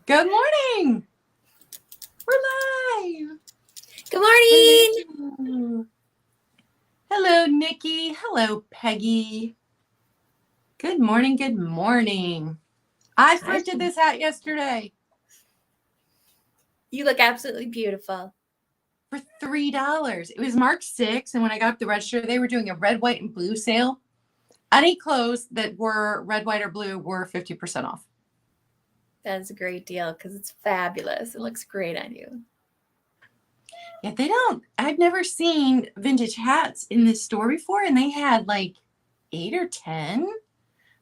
Good morning. We're live. Good morning. Hello. Hello, Nikki. Hello, Peggy. Good morning. Good morning. I thrifted this hat yesterday You look absolutely beautiful. for $3. It was March 6th, and when I got up the register, they were doing a red, white, and blue sale. Any clothes that were red, white, or blue were 50% off. That's a great deal because it's fabulous. It looks great on you. Yeah, they don't. I've never seen vintage hats in this store before, and they had like 8 or 10.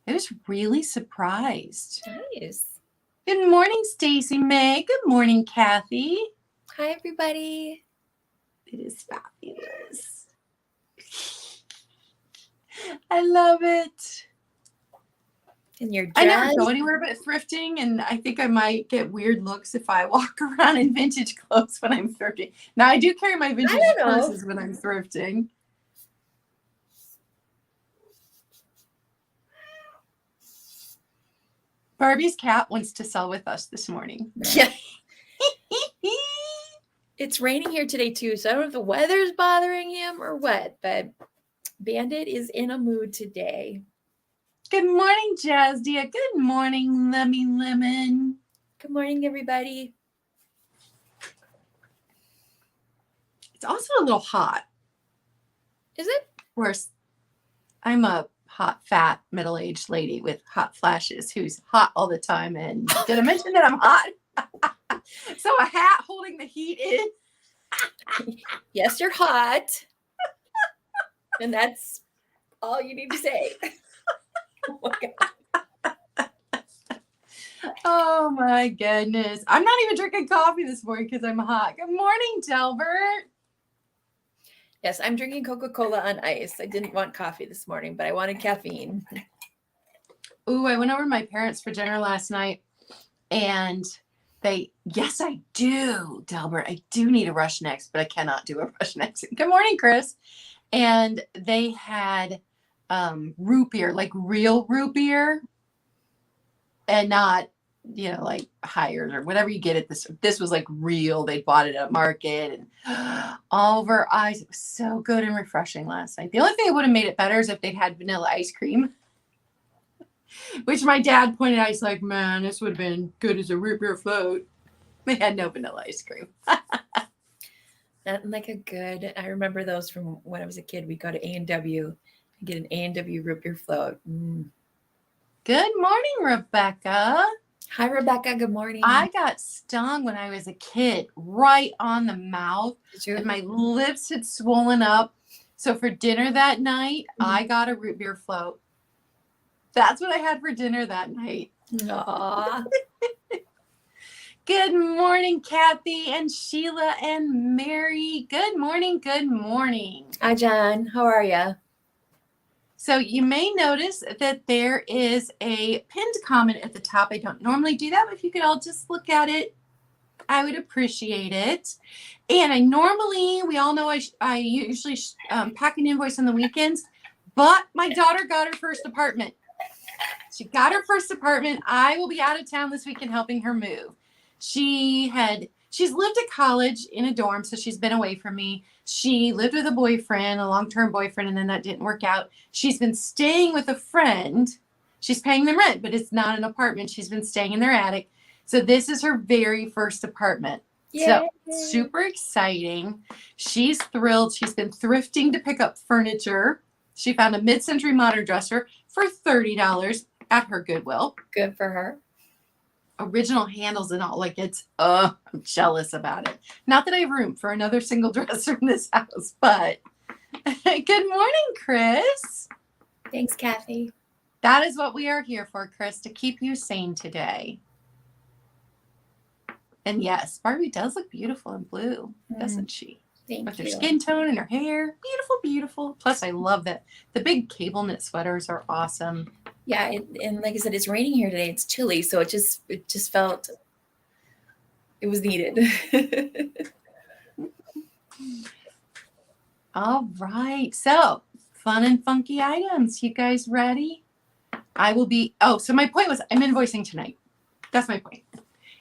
I was really surprised. Nice. Good morning, Stacy May. Good morning, Kathy. Hi, everybody. It is fabulous. I love it. And your dress. I never go anywhere but thrifting, and I think I might get weird looks if I walk around in vintage clothes when I'm thrifting. Now, I do carry my vintage purses when I'm thrifting. Barbie's cat wants to sell with us this morning. Yeah. It's raining here today, too, so I don't know if the weather's bothering him or what, but Bandit is in a mood today. Good morning, Jazdia. Good morning, Lemmy Lemon. Good morning, everybody. It's also a little hot. Is it? Of course, I'm a hot, fat, middle-aged lady with hot flashes who's hot all the time. And did I mention that I'm hot? So a hat holding the heat in. Yes, you're hot. And that's all you need to say. Oh my God. Oh my goodness. I'm not even drinking coffee this morning because I'm hot. Good morning, Delbert. Yes, I'm drinking Coca-Cola on ice. I didn't want coffee this morning, but I wanted caffeine. Ooh, I went over to my parents for dinner last night, and yes, I do, Delbert. I do need a Rush Next, but I cannot do a Rush Next. Good morning, Chris. And they had root beer, like real root beer, and not, like Hires or whatever you get at this. This was like real. They bought it at market, and all of our eyes. It was so good and refreshing last night. The only thing that would have made it better is if they'd had vanilla ice cream, which my dad pointed out. He's like, man, this would have been good as a root beer float. They had no vanilla ice cream. Nothing like a good. I remember those from when I was a kid. We go to A&W and get an A&W root beer float. Good morning, Rebecca. Hi, Rebecca. Good morning. I got stung when I was a kid, right on the mouth. Did you? And my lips had swollen up. So for dinner that night, I got a root beer float. That's what I had for dinner that night. Aww. Good morning, Kathy and Sheila and Mary. Good morning. Good morning. Hi, John. How are you? So you may notice that there is a pinned comment at the top. I don't normally do that, but if you could all just look at it, I would appreciate it. And we all know I usually pack an invoice on the weekends, but my daughter got her first apartment. She got her first apartment. I will be out of town this weekend helping her move. She's lived at college in a dorm, so she's been away from me. She lived with a boyfriend, a long-term boyfriend, and then that didn't work out. She's been staying with a friend. She's paying them rent, but it's not an apartment. She's been staying in their attic. So this is her very first apartment. Yay. So super exciting. She's thrilled. She's been thrifting to pick up furniture. She found a mid-century modern dresser for $30 at her Goodwill. Good for her. Original handles and all. Like I'm jealous about it. Not that I have room for another single dresser in this house, but good morning, Chris. Thanks, Kathy. That is what we are here for, Chris, to keep you sane today. And yes, Barbie does look beautiful in blue, doesn't she? Thank With you. her skin tone and her hair. Beautiful, beautiful. Plus, I love that. The big cable knit sweaters are awesome. Yeah, and like I said, it's raining here today. It's chilly, so it just felt it was needed. All right. So, fun and funky items. You guys ready? I will be. Oh, so my point was I'm invoicing tonight. That's my point.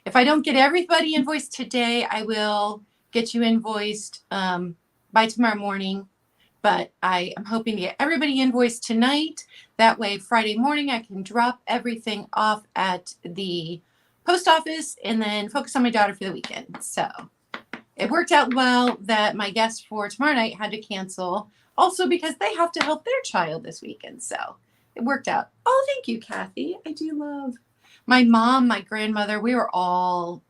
if I don't get everybody invoiced today, I will get you invoiced by tomorrow morning. But I am hoping to get everybody invoiced tonight. That way, Friday morning, I can drop everything off at the post office and then focus on my daughter for the weekend. So it worked out well that my guest for tomorrow night had to cancel, also because they have to help their child this weekend. So it worked out. Oh, thank you, Kathy. I do love my mom, my grandmother. We were all,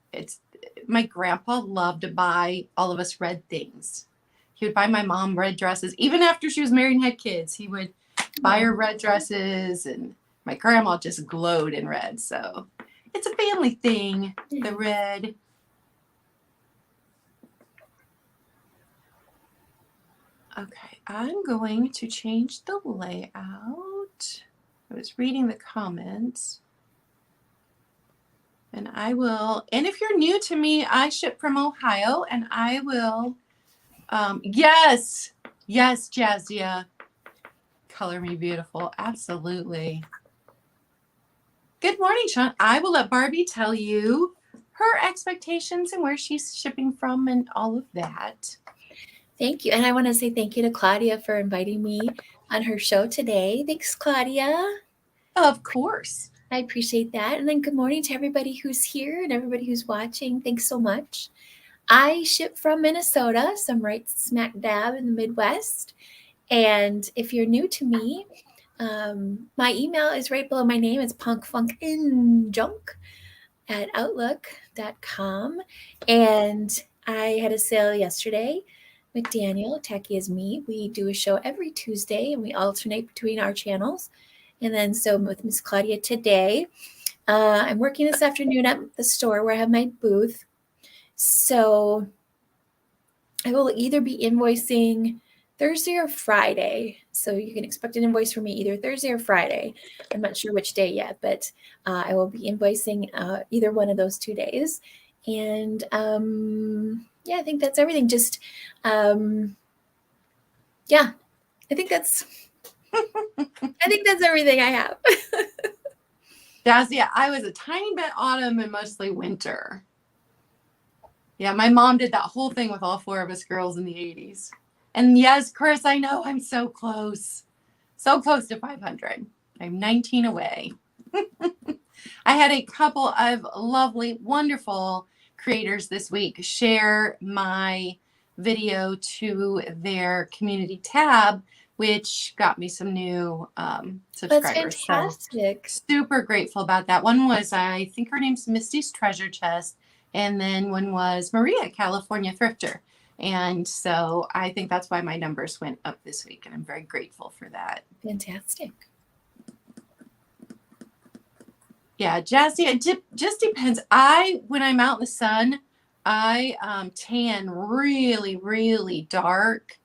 my grandpa loved to buy all of us red things. He would buy my mom red dresses. Even after she was married and had kids, he would buy her red dresses. And my grandma just glowed in red. So it's a family thing, the red. Okay, I'm going to change the layout. I was reading the comments. And I will, and if you're new to me, I ship from Ohio, and I will, yes, Jazia, color me beautiful, absolutely. Good morning, Sean. I will let Barbie tell you her expectations and where she's shipping from and all of that. Thank you. And I want to say thank you to Claudia for inviting me on her show today. Thanks, Claudia. Of course. I appreciate that. And then good morning to everybody who's here and everybody who's watching. Thanks so much. I ship from Minnesota, so I'm right smack dab in the Midwest. And if you're new to me, my email is right below my name. It's punkfunkinjunk@outlook.com. And I had a sale yesterday with Daniel, Tacky as Me. We do a show every Tuesday, and we alternate between our channels. And then so with Miss Claudia today, I'm working this afternoon at the store where I have my booth. So I will either be invoicing Thursday or Friday. So you can expect an invoice from me either Thursday or Friday. I'm not sure which day yet, but I will be invoicing either one of those 2 days. And yeah, I think that's everything. Just, yeah, I think that's everything I have. Jazzy, I was a tiny bit autumn and mostly winter. Yeah, my mom did that whole thing with all 4 of us girls in the 80s. And yes, Chris, I know I'm so close. So close to 500. I'm 19 away. I had a couple of lovely, wonderful creators this week share my video to their community tab, which got me some new subscribers. That's fantastic. So super grateful about that. One was, I think her name's Misty's Treasure Chest. And then one was Maria, California Thrifter. And so I think that's why my numbers went up this week. And I'm very grateful for that. Fantastic. Yeah, Jazzy, it just depends. When I'm out in the sun, I tan really, really dark.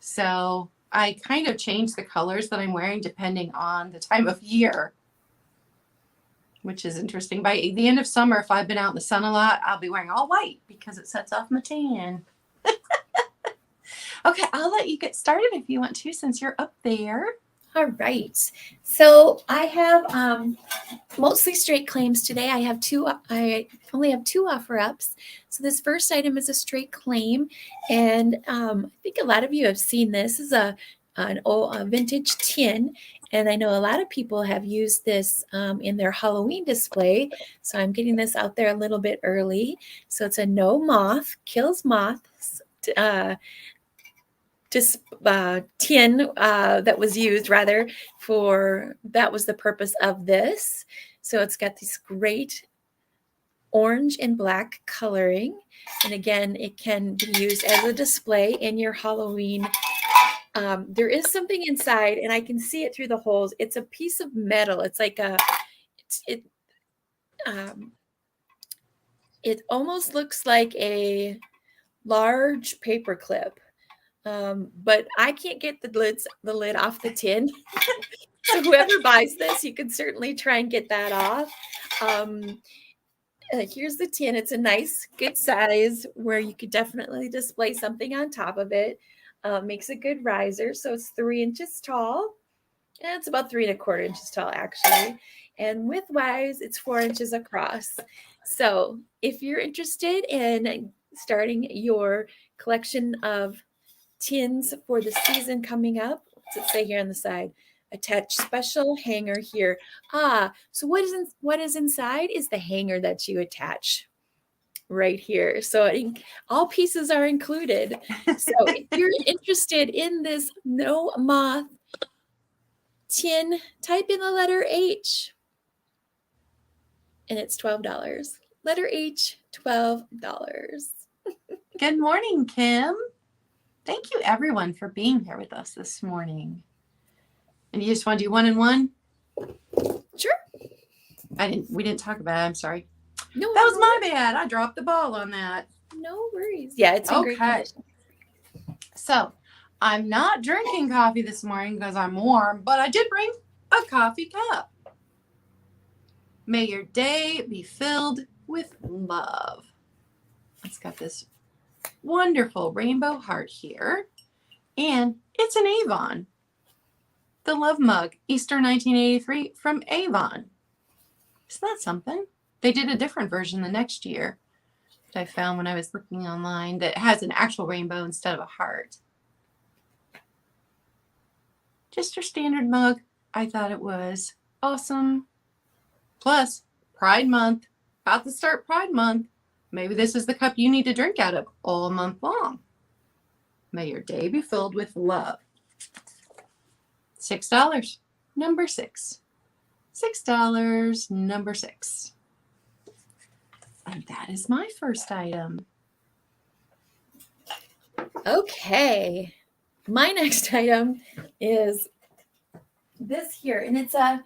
So I kind of change the colors that I'm wearing depending on the time of year, which is interesting. By the end of summer, if I've been out in the sun a lot, I'll be wearing all white because it sets off my tan. Okay, I'll let you get started if you want to, since you're up there. All right. So I have mostly straight claims today. I only have 2 offer ups. So this first item is a straight claim, and I think a lot of you have seen this. This is a vintage tin, and I know a lot of people have used this in their Halloween display. So I'm getting this out there a little bit early. So it's a no moth, kills moths. Tin that was used that was the purpose of this. So it's got this great orange and black coloring. And again, it can be used as a display in your Halloween. There is something inside, and I can see it through the holes. It's a piece of metal. It's like it almost looks like a large paper clip. But I can't get the lid off the tin. So whoever buys this, you can certainly try and get that off. Here's the tin. It's a nice, good size where you could definitely display something on top of it. Makes a good riser. So it's 3 inches tall. And it's about 3 1/4 inches tall, actually. And width-wise, it's 4 inches across. So if you're interested in starting your collection of tins for the season coming up, what's it say here on the side? Attach special hanger here. So what is inside is the hanger that you attach right here. So all pieces are included. So if you're interested in this no moth tin, type in the letter H and it's $12. Letter H, $12. Good morning, Kim. Thank you, everyone, for being here with us this morning. And you just want to do one and one? Sure. We didn't talk about it. I'm sorry. No, that was my bad. I dropped the ball on that. No worries. Yeah, it's in great condition. So I'm not drinking coffee this morning because I'm warm, but I did bring a coffee cup. May your day be filled with love. It's got this wonderful rainbow heart here, and it's an Avon. The Love Mug, Easter 1983 from Avon. Isn't that something? They did a different version the next year that I found when I was looking online that has an actual rainbow instead of a heart. Just your standard mug. I thought it was awesome. Plus, Pride Month. About to start Pride Month. Maybe this is the cup you need to drink out of all month long. May your day be filled with love. $6. Number 6. $6. Number 6. And that is my first item. Okay. My next item is this here, and it's a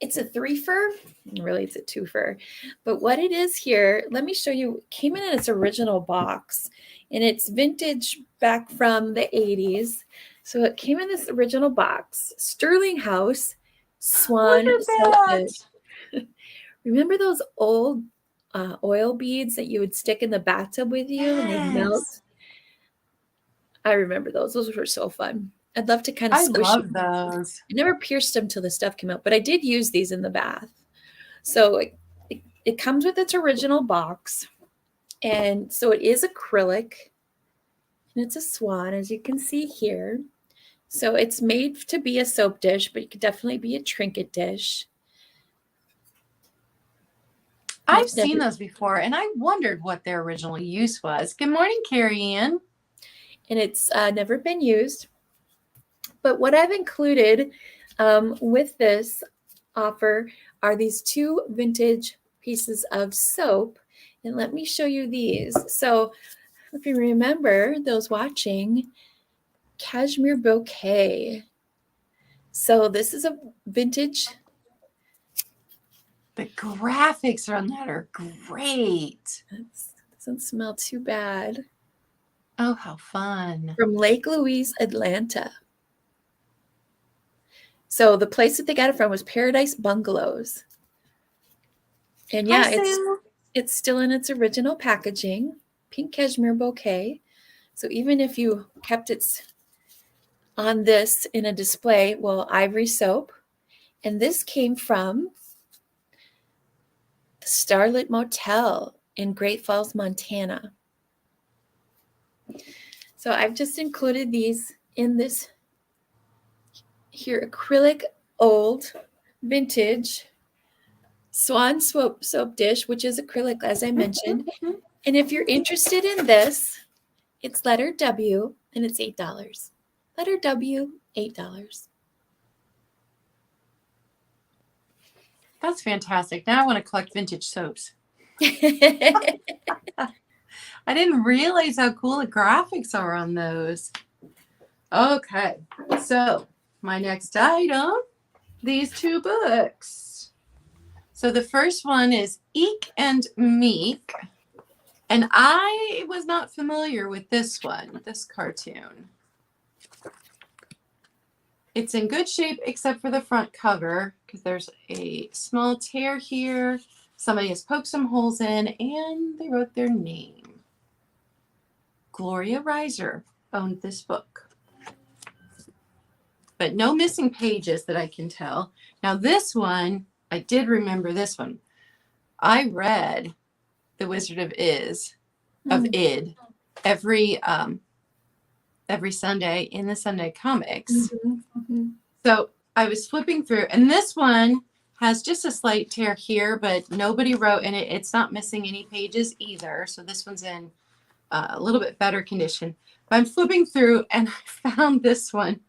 3-fer. Really, it's a 2-fer. But what it is here, let me show you. It came in its original box, and it's vintage back from the 80s. So it came in this original box. Sterling House Swan. Remember those old oil beads that you would stick in the bathtub with you and they'd melt? I remember those. Those were so fun. I'd love to kind of squish them. I love those. I never pierced them till the stuff came out, but I did use these in the bath. So it comes with its original box. And so it is acrylic. And it's a swan, as you can see here. So it's made to be a soap dish, but it could definitely be a trinket dish. I've seen those before, and I wondered what their original use was. Good morning, Carrie Ann. And it's never been used. But what I've included with this offer are these 2 vintage pieces of soap. And let me show you these. So if you remember, those watching, Cashmere Bouquet. So this is a vintage. The graphics on that are great. Doesn't smell too bad. Oh, how fun. From Lake Louise, Atlanta. So the place that they got it from was Paradise Bungalows. And yeah, it's still in its original packaging, pink cashmere bouquet. So even if you kept it on this in a display, well, ivory soap. And this came from the Starlit Motel in Great Falls, Montana. So I've just included these in this here acrylic old vintage swan soap dish, which is acrylic, as I mentioned. And if you're interested in this, it's letter W and it's $8. Letter W, $8. That's fantastic. Now I want to collect vintage soaps. I didn't realize how cool the graphics are on those. Okay, so my next item, these 2 books. So the first one is Eek and Meek. And I was not familiar with this one, this cartoon. It's in good shape except for the front cover because there's a small tear here. Somebody has poked some holes in and they wrote their name. Gloria Reiser owned this book. But no missing pages that I can tell. Now this one I did remember this one. I read The Wizard of Id every Sunday in the Sunday comics. So I was flipping through, and this one has just a slight tear here, but nobody wrote in it. It's not missing any pages either. So this one's in a little bit better condition. But I'm flipping through, and I found this one.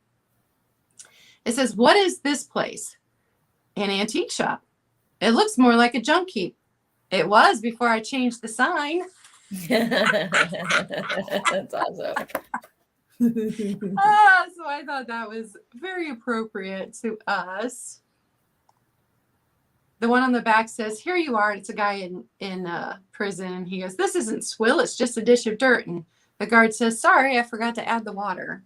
It says, "What is this place?" An antique shop. It looks more like a junk heap. It was before I changed the sign. That's awesome. So I thought that was very appropriate to us. The one on the back says, "Here you are." It's a guy in prison. And he goes, "This isn't swill. It's just a dish of dirt." And the guard says, "Sorry, I forgot to add the water."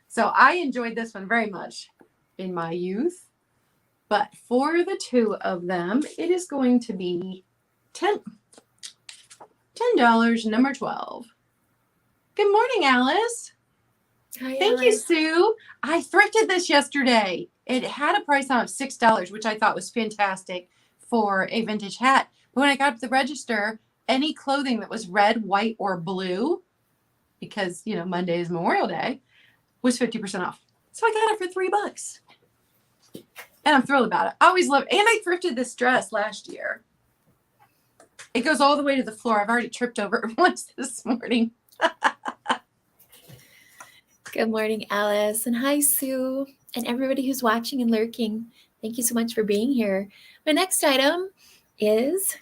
So I enjoyed this one very much in my youth. But for the two of them, it is going to be $10, number 12. Good morning, Alice. Hi, Thank you, Alice. Sue. I thrifted this yesterday. It had a price on it of $6, which I thought was fantastic for a vintage hat. But when I got up to the register, any clothing that was red, white, or blue, because, Monday is Memorial Day, was 50% off. So I got it for $3. And I'm thrilled about it. I always love it. And I thrifted this dress last year. It goes all the way to the floor. I've already tripped over it once this morning. Good morning, Alice. And hi, Sue. And everybody who's watching and lurking. Thank you so much for being here. My next item is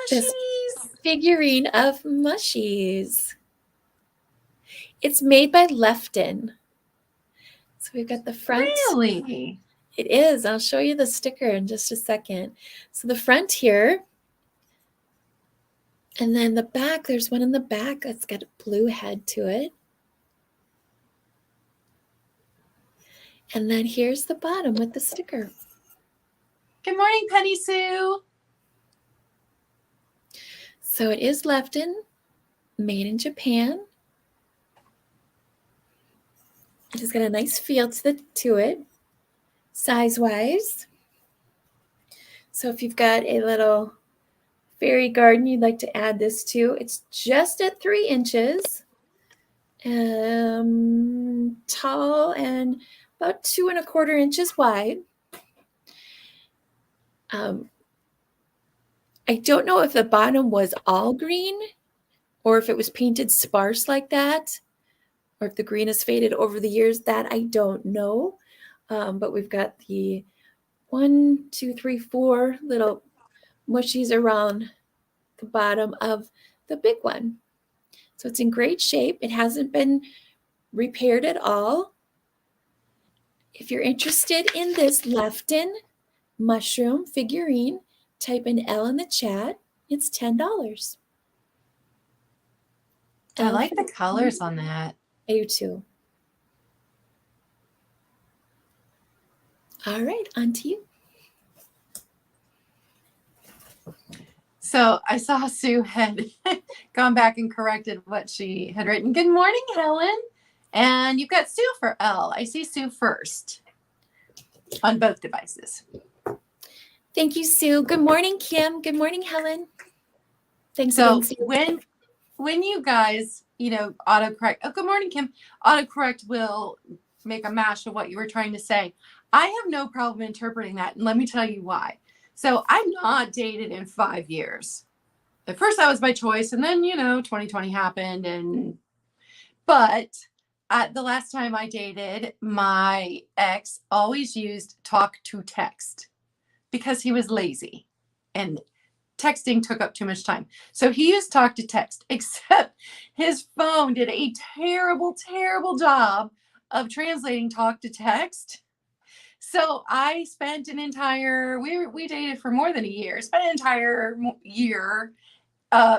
this figurine of Mushies. It's made by Lefton. So we've got the front. Really? It is. I'll show you the sticker in just a second. So the front here. And then the back, there's one in the back that's got a blue head to it. And then here's the bottom with the sticker. Good morning, Penny Sue. So it is Lefton, made in Japan. It has got a nice feel to it, size-wise. So if you've got a little fairy garden you'd like to add this to, it's just at 3 inches, tall and about 2¼ inches wide. I don't know if the bottom was all green or if it was painted sparse like that, or if the green has faded over the years. That I don't know. But we've got the 1, 2, 3, 4 little mushies around the bottom of the big one. So it's in great shape. It hasn't been repaired at all. If you're interested in this Lefton mushroom figurine, type in L in the chat. It's $10. I like the colors on that. I do too. All right, on to you. So I saw Sue had gone back and corrected what she had written. Good morning, Helen. And you've got Sue for L. I see Sue first on both devices. Thank you, Sue. Good morning, Kim. Good morning, Helen. Thanks So again, Sue. when you guys, autocorrect. Oh, good morning, Kim. Autocorrect will make a mash of what you were trying to say. I have no problem interpreting that. And let me tell you why. So I'm not dated in 5 years. At first that was by choice. And then, 2020 happened. But the last time I dated, my ex always used talk to text because he was lazy and texting took up too much time. So he used talk to text, except his phone did a terrible, terrible job of translating talk to text. So I spent an entire, we dated for more than a year, spent an entire year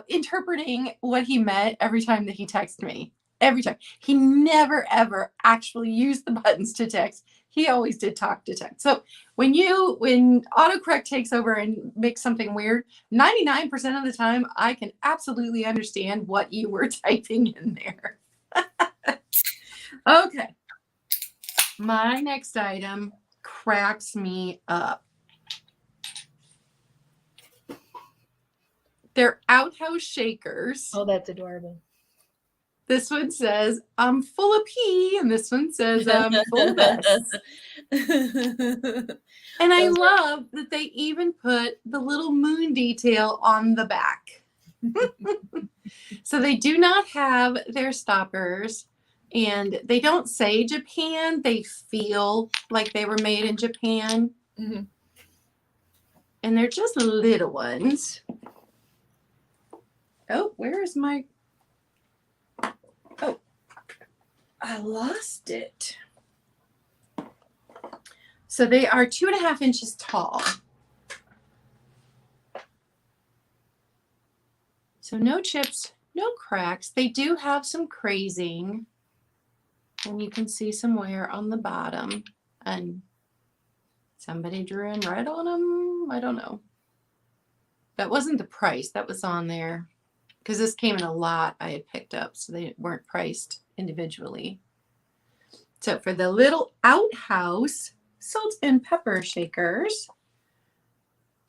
interpreting what he meant every time that he texted me. Every time. He never, ever actually used the buttons to text. He always did talk to text. So when autocorrect takes over and makes something weird, 99% of the time, I can absolutely understand what you were typing in there. Okay. My next item, cracks me up. They're outhouse shakers. Oh, that's adorable. This one says, I'm full of pee, and this one says, I'm full of S. And I love that they even put the little moon detail on the back. So they do not have their stoppers, and they don't say Japan. They feel like they were made in Japan. Mm-hmm. And they're just little ones. Oh, where is my... Oh, I lost it. So they are 2.5 inches tall. So no chips, no cracks. They do have some crazing. And you can see some wear on the bottom. And somebody drew in red on them. I don't know. That wasn't the price. That was on there. Because this came in a lot I had picked up. So they weren't priced individually. So for the little outhouse salt and pepper shakers,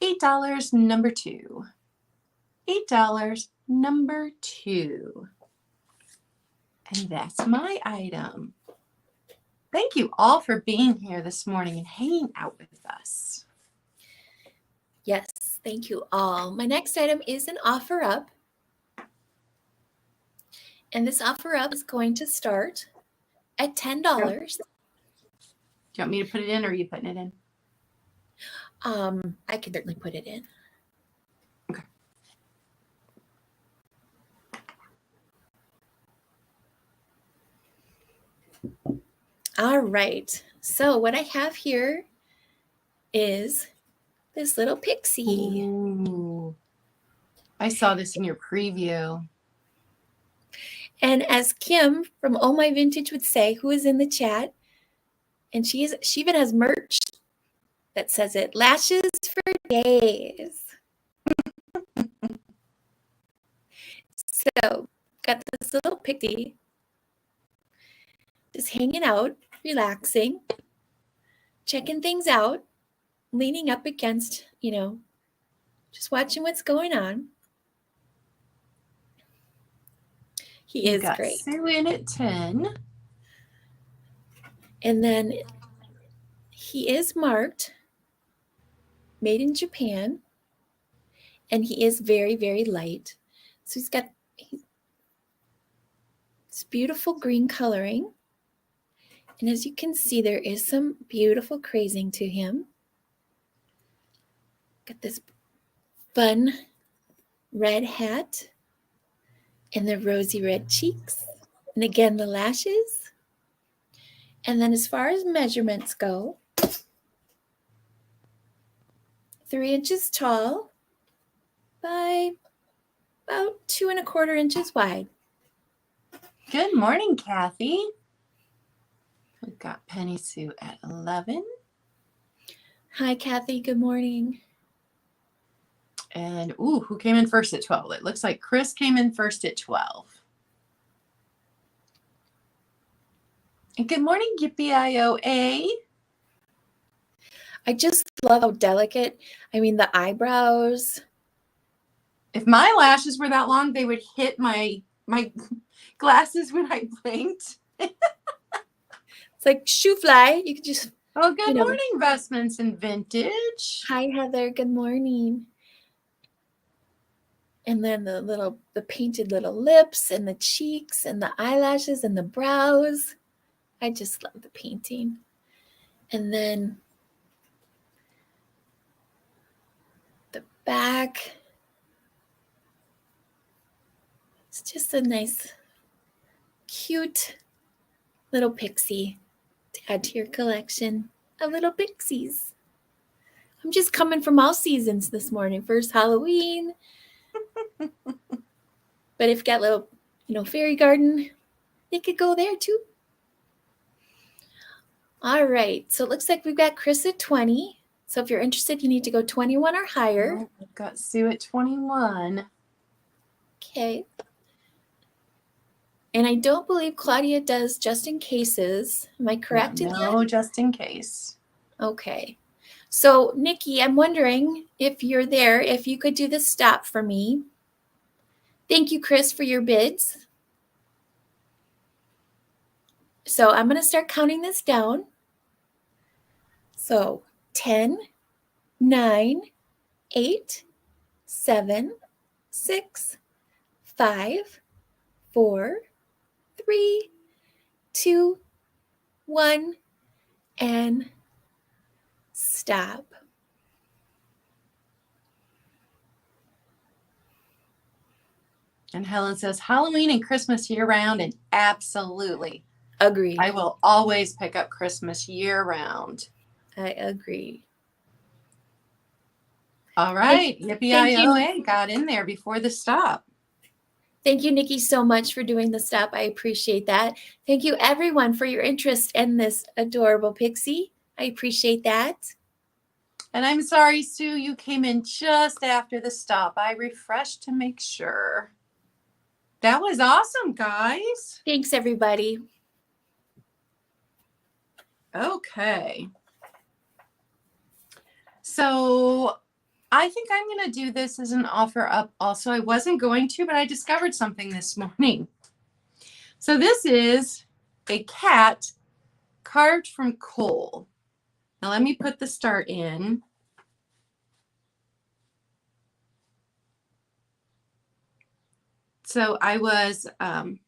$8 number 2. $8 number 2. And that's my item. Thank you all for being here this morning and hanging out with us. Yes, thank you all. My next item is an offer up. And this offer up is going to start at $10. Do you want me to put it in, or are you putting it in? I can certainly put it in. Okay. All right. So what I have here is this little pixie. Ooh. I saw this in your preview. And as Kim from Oh My Vintage would say, who is in the chat, and she even has merch that says it, lashes for days. So got this little pixie just hanging out, relaxing, checking things out, leaning up against, just watching what's going on. He is great. Sue in at 10. And then he is marked made in Japan, and he is very, very light. So he's got this beautiful green coloring. And as you can see, there is some beautiful crazing to him. Got this fun red hat and the rosy red cheeks. And again, the lashes. And then as far as measurements go, 3 inches tall by about 2¼ inches wide. Good morning, Kathy. We've got Penny Sue at 11. Hi, Kathy. Good morning. And, who came in first at 12? It looks like Chris came in first at 12. And good morning, Yippee-I-O-A. I just love how delicate. I mean, the eyebrows. If my lashes were that long, they would hit my glasses when I blinked. It's like shoe fly. You could just... Oh, good morning, Vestments and Vintage. Hi, Heather. Good morning. And then the painted little lips and the cheeks and the eyelashes and the brows. I just love the painting. And then the back. It's just a nice, cute little pixie to add to your collection of little pixies. I'm just coming from all seasons this morning. First Halloween. But if you got little, fairy garden, they could go there too. All right. So it looks like we've got Chris at 20. So if you're interested, you need to go 21 or higher. Oh, I've got Sue at 21. Okay. And I don't believe Claudia does just in cases. Am I correct in that? No, just in case. Okay. So, Nikki, I'm wondering if you're there, if you could do the stop for me. Thank you, Chris, for your bids. So I'm going to start counting this down. So 10, 9, 8, 7, 6, 5, 4, 3, 2, 1, and stop. And Helen says Halloween and Christmas year round, and absolutely. Agreed. I will always pick up Christmas year round. I agree. All right. Thank Yippee-I-O-A got in there before the stop. Thank you, Nikki, so much for doing the stop. I appreciate that. Thank you, everyone, for your interest in this adorable pixie. I appreciate that. And I'm sorry, Sue, you came in just after the stop. I refreshed to make sure. That was awesome, guys. Thanks, everybody. Okay. So I think I'm going to do this as an offer up also. I wasn't going to, but I discovered something this morning. So this is a cat carved from coal. Now let me put the start in. So I was doing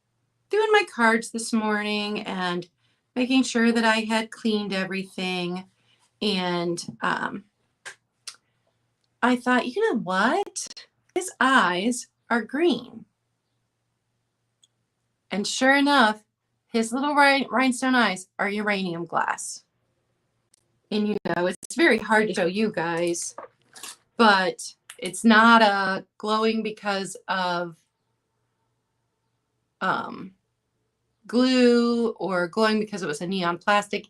my cards this morning and making sure that I had cleaned everything. And I thought, you know what? His eyes are green. And sure enough, his little rhinestone eyes are uranium glass. And you know, it's very hard to show you guys, but it's not glowing because of glue or glowing because it was a neon plastic.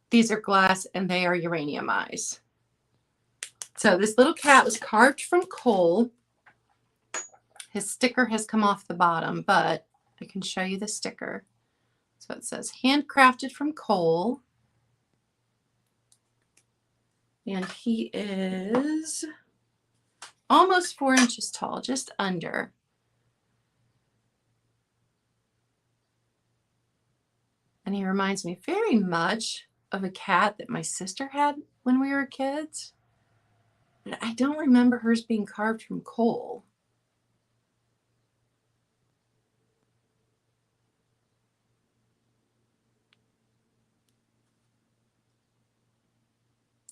These are glass and they are uranium eyes. So this little cat was carved from coal. His sticker has come off the bottom, but I can show you the sticker. So it says handcrafted from coal. And he is almost 4 inches tall, just under. And he reminds me very much of a cat that my sister had when we were kids. But I don't remember hers being carved from coal.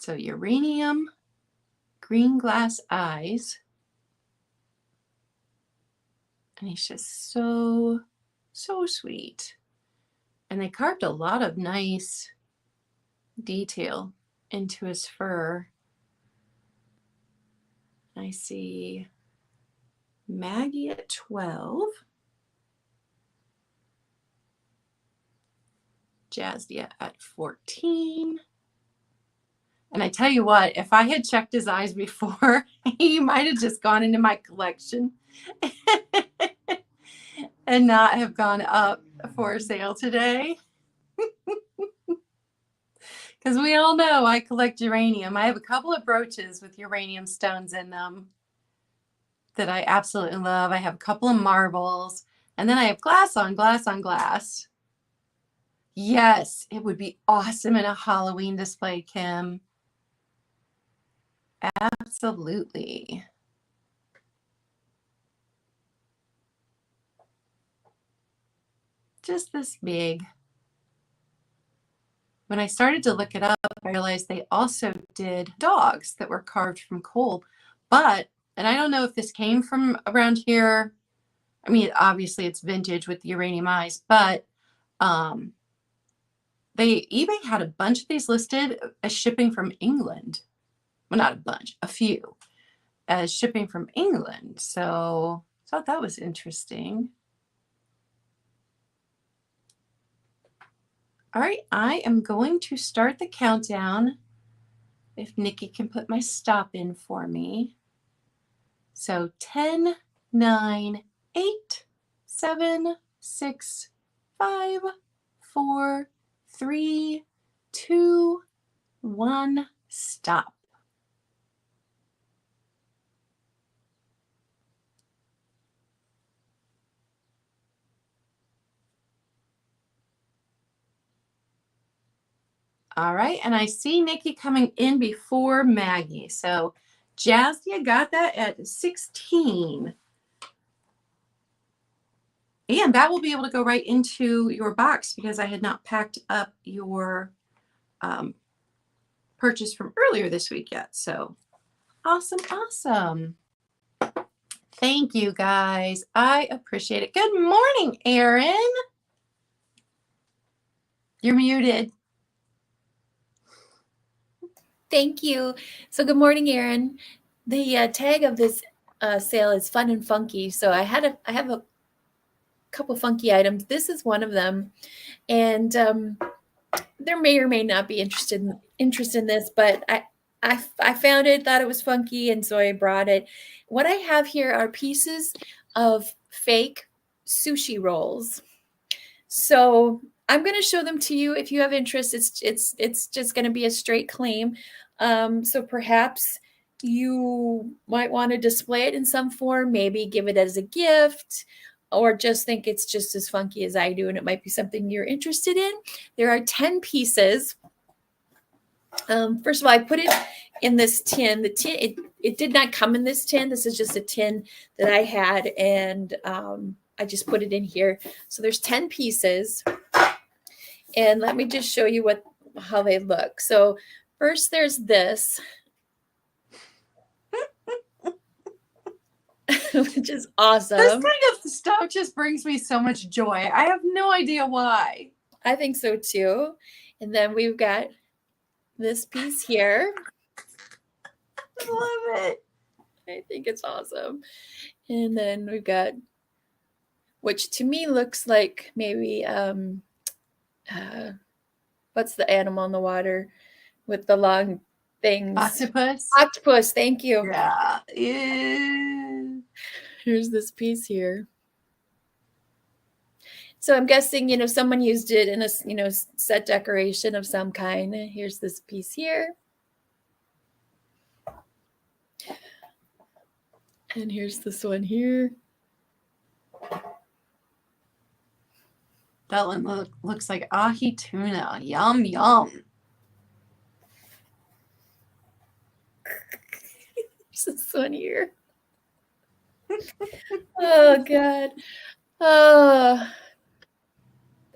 So uranium, green glass eyes. And he's just so, so sweet. And they carved a lot of nice detail into his fur. I see Maggie at 12. Jazdia at 14. And I tell you what, if I had checked his eyes before, he might have just gone into my collection and not have gone up for sale today. Because we all know I collect uranium. I have a couple of brooches with uranium stones in them that I absolutely love. I have a couple of marbles, and then I have glass on glass on glass. Yes, it would be awesome in a Halloween display, Kim. Absolutely. Just this big. When I started to look it up, I realized they also did dogs that were carved from coal. But, and I don't know if this came from around here. I mean, obviously it's vintage with the uranium eyes, but eBay had a bunch of these listed as shipping from England. Well, not a bunch, a few as shipping from England. So I thought that was interesting. All right, I am going to start the countdown. If Nikki can put my stop in for me. So 10, 9, 8, 7, 6, 5, 4, 3, 2, one stop. All right, and I see Nikki coming in before Maggie. So Jazia got that at 16. And that will be able to go right into your box because I had not packed up your purchase from earlier this week yet. So awesome, awesome. Thank you, guys. I appreciate it. Good morning, Erin. You're muted. Thank you. So good morning, Erin. The tag of this sale is fun and funky. So I have a couple funky items. This is one of them, and there may or may not be interest in this, but I found it, thought it was funky, and so I brought it. What I have here are pieces of fake sushi rolls. So I'm going to show them to you. If you have interest, it's just going to be a straight claim. So perhaps you might want to display it in some form, maybe give it as a gift, or just think it's just as funky as I do, and it might be something you're interested in. There are 10 pieces. First of all, I put it in this tin. The tin, it did not come in this tin. This is just a tin that I had, and I just put it in here. So there's 10 pieces. And let me just show you how they look. So first there's this, which is awesome. This kind of stuff just brings me so much joy. I have no idea why. I think so too. And then we've got this piece here. I love it. I think it's awesome. And then we've got, which to me looks like maybe, what's the animal in the water with the long things? Octopus. Octopus, thank you. Yeah. Ew. Here's this piece here. So I'm guessing, someone used it in a, set decoration of some kind. Here's this piece here. And here's this one here. That one looks like ahi tuna. Yum, yum. There's this one here. Oh, God. Oh,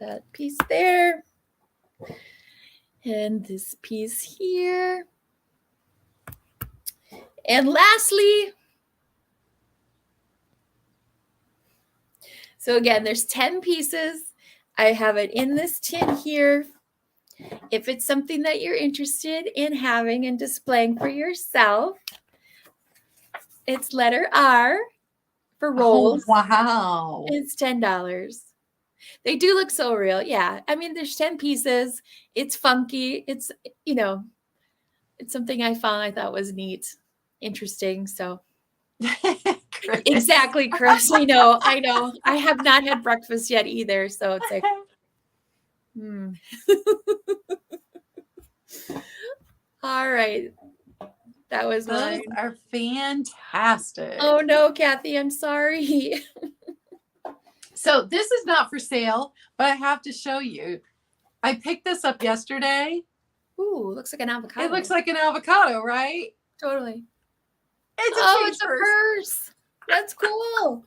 that piece there. And this piece here. And lastly, so again, there's 10 pieces. I have it in this tin here. If it's something that you're interested in having and displaying for yourself, it's letter R for rolls. Oh, wow. It's $10. They do look so real. Yeah. I mean, there's 10 pieces. It's funky. It's, it's something I thought was neat, interesting. So exactly, Chris. I know. I have not had breakfast yet either. So it's like, All right. That was Those mine. are fantastic. Oh no, Kathy, I'm sorry. So this is not for sale, but I have to show you. I picked this up yesterday. Ooh, looks like an avocado. It looks like an avocado, right? Totally. It's a purse. That's cool.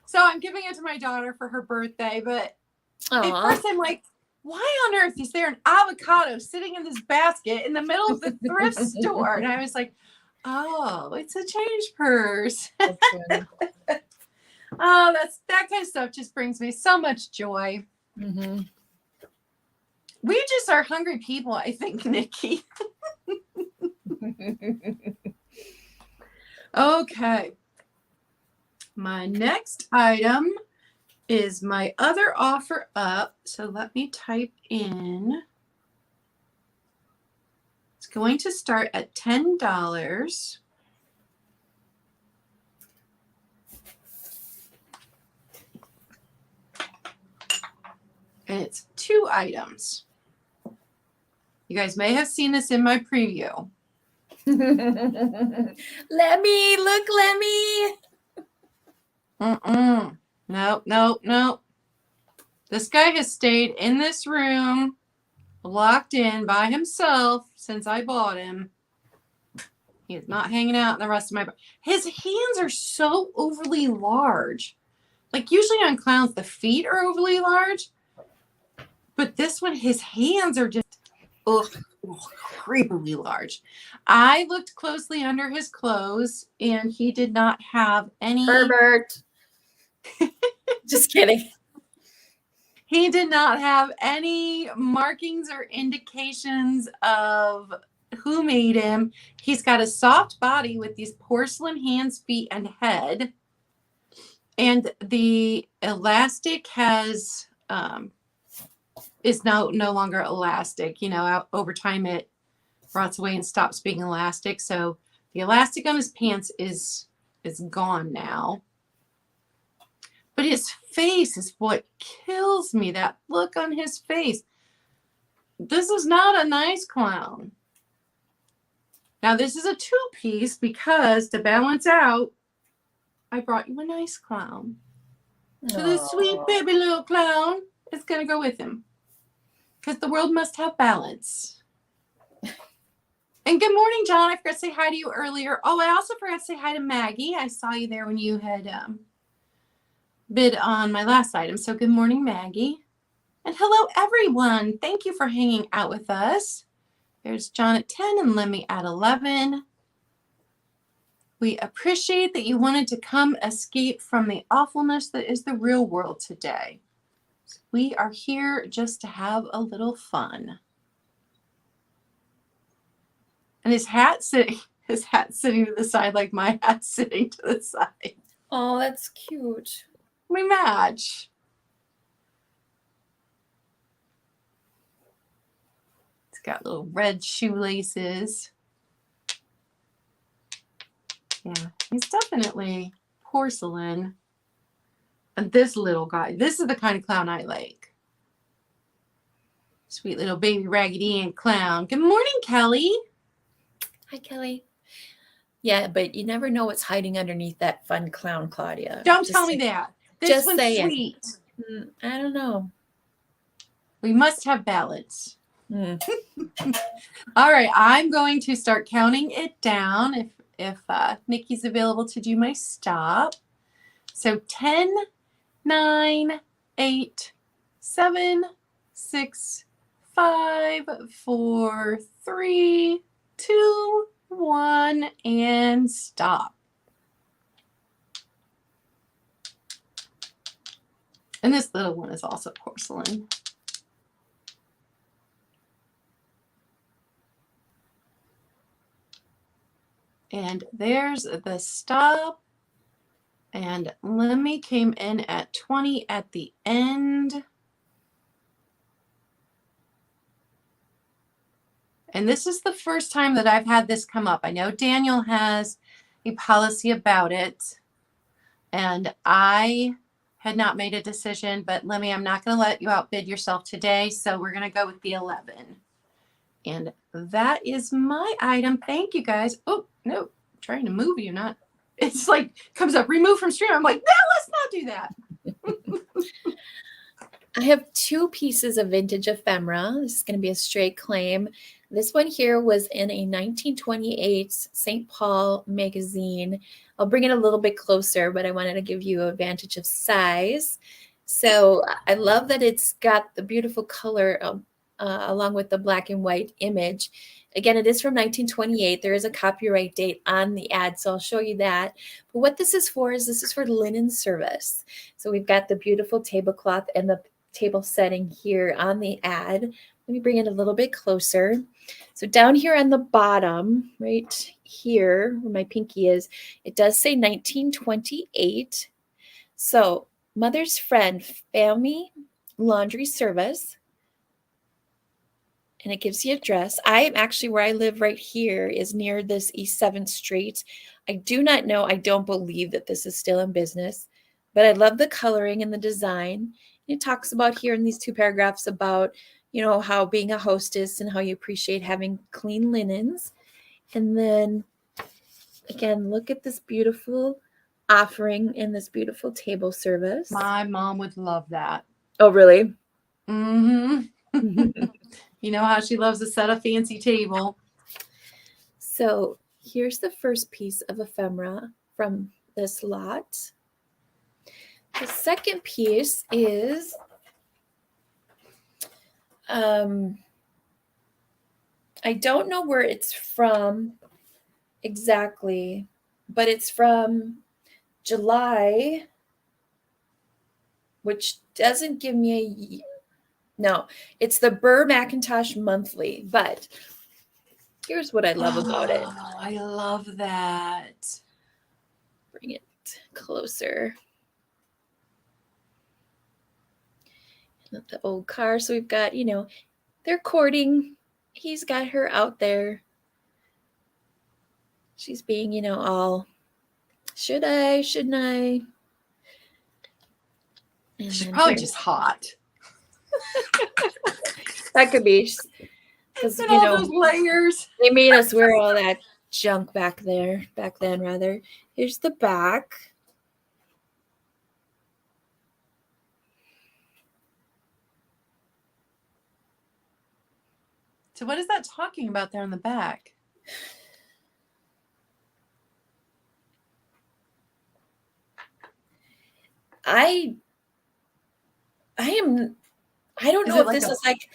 So I'm giving it to my daughter for her birthday, but Aww. at first I'm like, why on earth is there an avocado sitting in this basket in the middle of the thrift store? And I was like, oh, it's a change purse. That's funny. Oh, that kind of stuff just brings me so much joy. Mm-hmm. We just are hungry people, I think, Nikki. Okay. My next item is my other offer up. So let me type in. It's going to start at $10. And it's 2 items. You guys may have seen this in my preview. Lemmy, look, Lemmy. Nope. This guy has stayed in this room, locked in by himself since I bought him. He is not hanging out in the rest of my. His hands are so overly large. Like usually on clowns, the feet are overly large. But this one, his hands are just creepily large. I looked closely under his clothes, and he did not have any. Herbert. Just kidding. He did not have any markings or indications of who made him. He's got a soft body with these porcelain hands, feet, and head. And the elastic has is no longer elastic. Over time it rots away and stops being elastic. So the elastic on his pants is gone now. But his face is what kills me. That look on his face. This is not a nice clown. Now this is a 2-piece because to balance out, I brought you a nice clown. So this sweet baby little clown is going to go with him. Because the world must have balance. And good morning, John. I forgot to say hi to you earlier. Oh, I also forgot to say hi to Maggie. I saw you there when you had bid on my last item. So good morning, Maggie. And hello, everyone. Thank you for hanging out with us. There's John at 10 and Lemmy at 11. We appreciate that you wanted to come escape from the awfulness that is the real world today. We are here just to have a little fun. And his hat sitting to the side like my hat's sitting to the side. Oh, that's cute. We match. It's got little red shoelaces. Yeah, he's definitely porcelain. And this little guy, this is the kind of clown I like. Sweet little baby Raggedy Ann clown. Good morning, Kelly. Hi, Kelly. Yeah, but you never know what's hiding underneath that fun clown, Claudia. Don't tell me that. This one's sweet. I don't know. We must have balance. All right, I'm going to start counting it down if Nikki's available to do my stop. So 10, 9, 8, 7, 6, 5, 4, 3, 2, 1, and stop. And this little one is also porcelain. And there's the stop. And Lemmy came in at 20 at the end. And this is the first time that I've had this come up. I know Daniel has a policy about it. And I had not made a decision. But Lemmy, I'm not going to let you outbid yourself today. So we're going to go with the 11. And that is my item. Thank you, guys. Oh, no. I'm trying to move you, not. It's like comes up, remove from stream. I'm like, no, let's not do that. I have 2 pieces of vintage ephemera. This is going to be a straight claim. This one here was in a 1928 St. Paul magazine. I'll bring it a little bit closer, but I wanted to give you an advantage of size. So I love that it's got the beautiful color along with the black and white image. Again, it is from 1928. There is a copyright date on the ad, so I'll show you that. But what this is for linen service. So we've got the beautiful tablecloth and the table setting here on the ad. Let me bring it a little bit closer. So down here on the bottom, right here where my pinky is, it does say 1928. So Mother's Friend Family Laundry Service. And it gives the address. I am actually where I live right here is near this East 7th Street. I do not know. I don't believe that this is still in business, but I love the coloring and the design. It talks about here in these 2 paragraphs about how being a hostess and how you appreciate having clean linens. And then again, look at this beautiful offering and this beautiful table service. My mom would love that. Oh, really? Mm-hmm. You know how she loves to set a fancy table. So here's the first piece of ephemera from this lot. The second piece is I don't know where it's from exactly, but it's from July, which doesn't give me no, it's the Burr Macintosh Monthly, but here's what I love about it. Oh, I love that. Bring it closer. The old car. So we've got, they're courting. He's got her out there. She's being, all, should I, shouldn't I? And She's then probably just hot. that could be. Because, And all those layers. they made us wear all that junk back then, rather. Here's the back. So what is that talking about there on the back? I don't know if this is like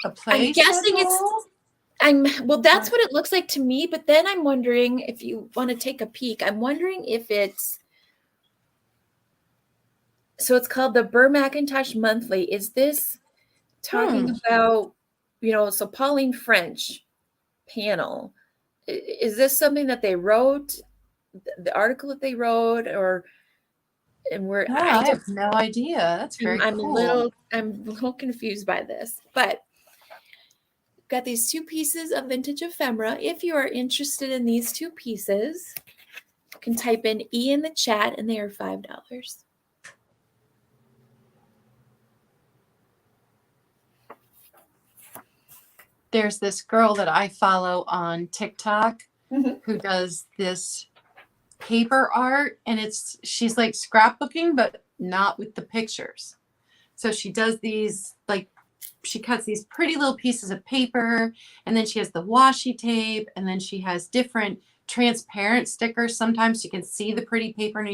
a play I'm guessing schedule? that's what it looks like to me, but then I'm wondering if you want to take a peek. I'm wondering if it's so it's called the Burr Macintosh Monthly. Is this talking about, so Pauline French panel? Is this something that they wrote, the article that they wrote, or I have no idea. That's very cool. I'm a little confused by this, but we've got these two pieces of vintage ephemera. If you are interested in these two pieces, you can type in E in the chat, and they are $5. There's this girl that I follow on TikTok who does this paper art, and she's like scrapbooking, but not with the pictures. So she does these, she cuts these pretty little pieces of paper, and then she has the washi tape, and then she has different transparent stickers. Sometimes you can see the pretty paper.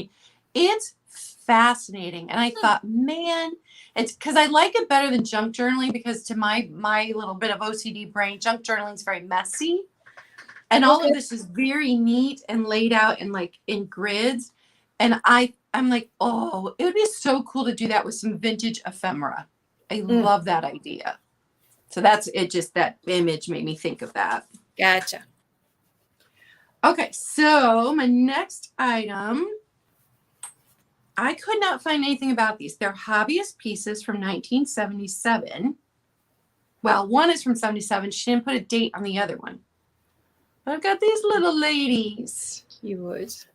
It's fascinating. And I thought, man, it's because I like it better than junk journaling, because to my little bit of OCD brain, junk journaling is very messy. And all of this is very neat and laid out and like in grids. And I'm like, oh, it would be so cool to do that with some vintage ephemera. I love that idea. So that's it. Just that image made me think of that. Gotcha. Okay, so my next item, I could not find anything about these. They're hobbyist pieces from 1977. Well, one is from 77. She didn't put a date on the other one. But I've got these little ladies. Cute.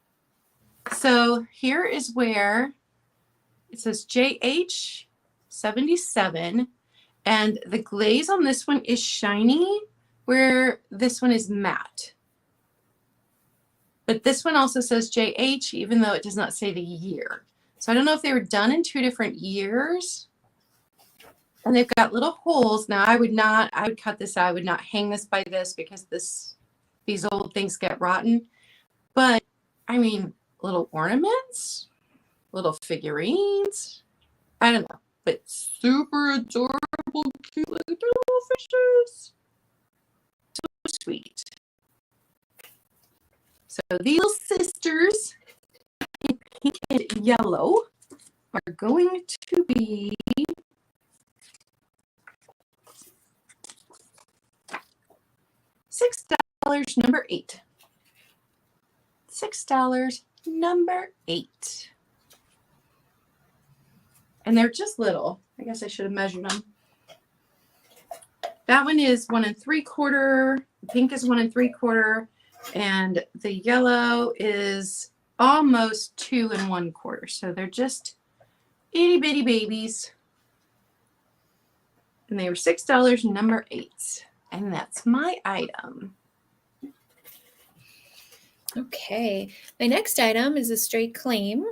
So here is where it says JH 77. And the glaze on this one is shiny, where this one is matte. But this one also says JH, even though it does not say the year. So I don't know if they were done in 2 different years. And they've got little holes. Now I would cut this out. I would not hang this by this, because these old things get rotten. But I mean, little ornaments, little figurines. I don't know, but super adorable, cute, like they're little fishes. So sweet. So these little sisters in pink and yellow are going to be $6, number 8. $6, number 8. And they're just little. I guess I should have measured them. That one is 1 3/4. Pink is 1 3/4. And the yellow is almost 2 1/4. So they're just itty bitty babies. And they were $6, number 8. And that's my item. Okay. My next item is a straight claim.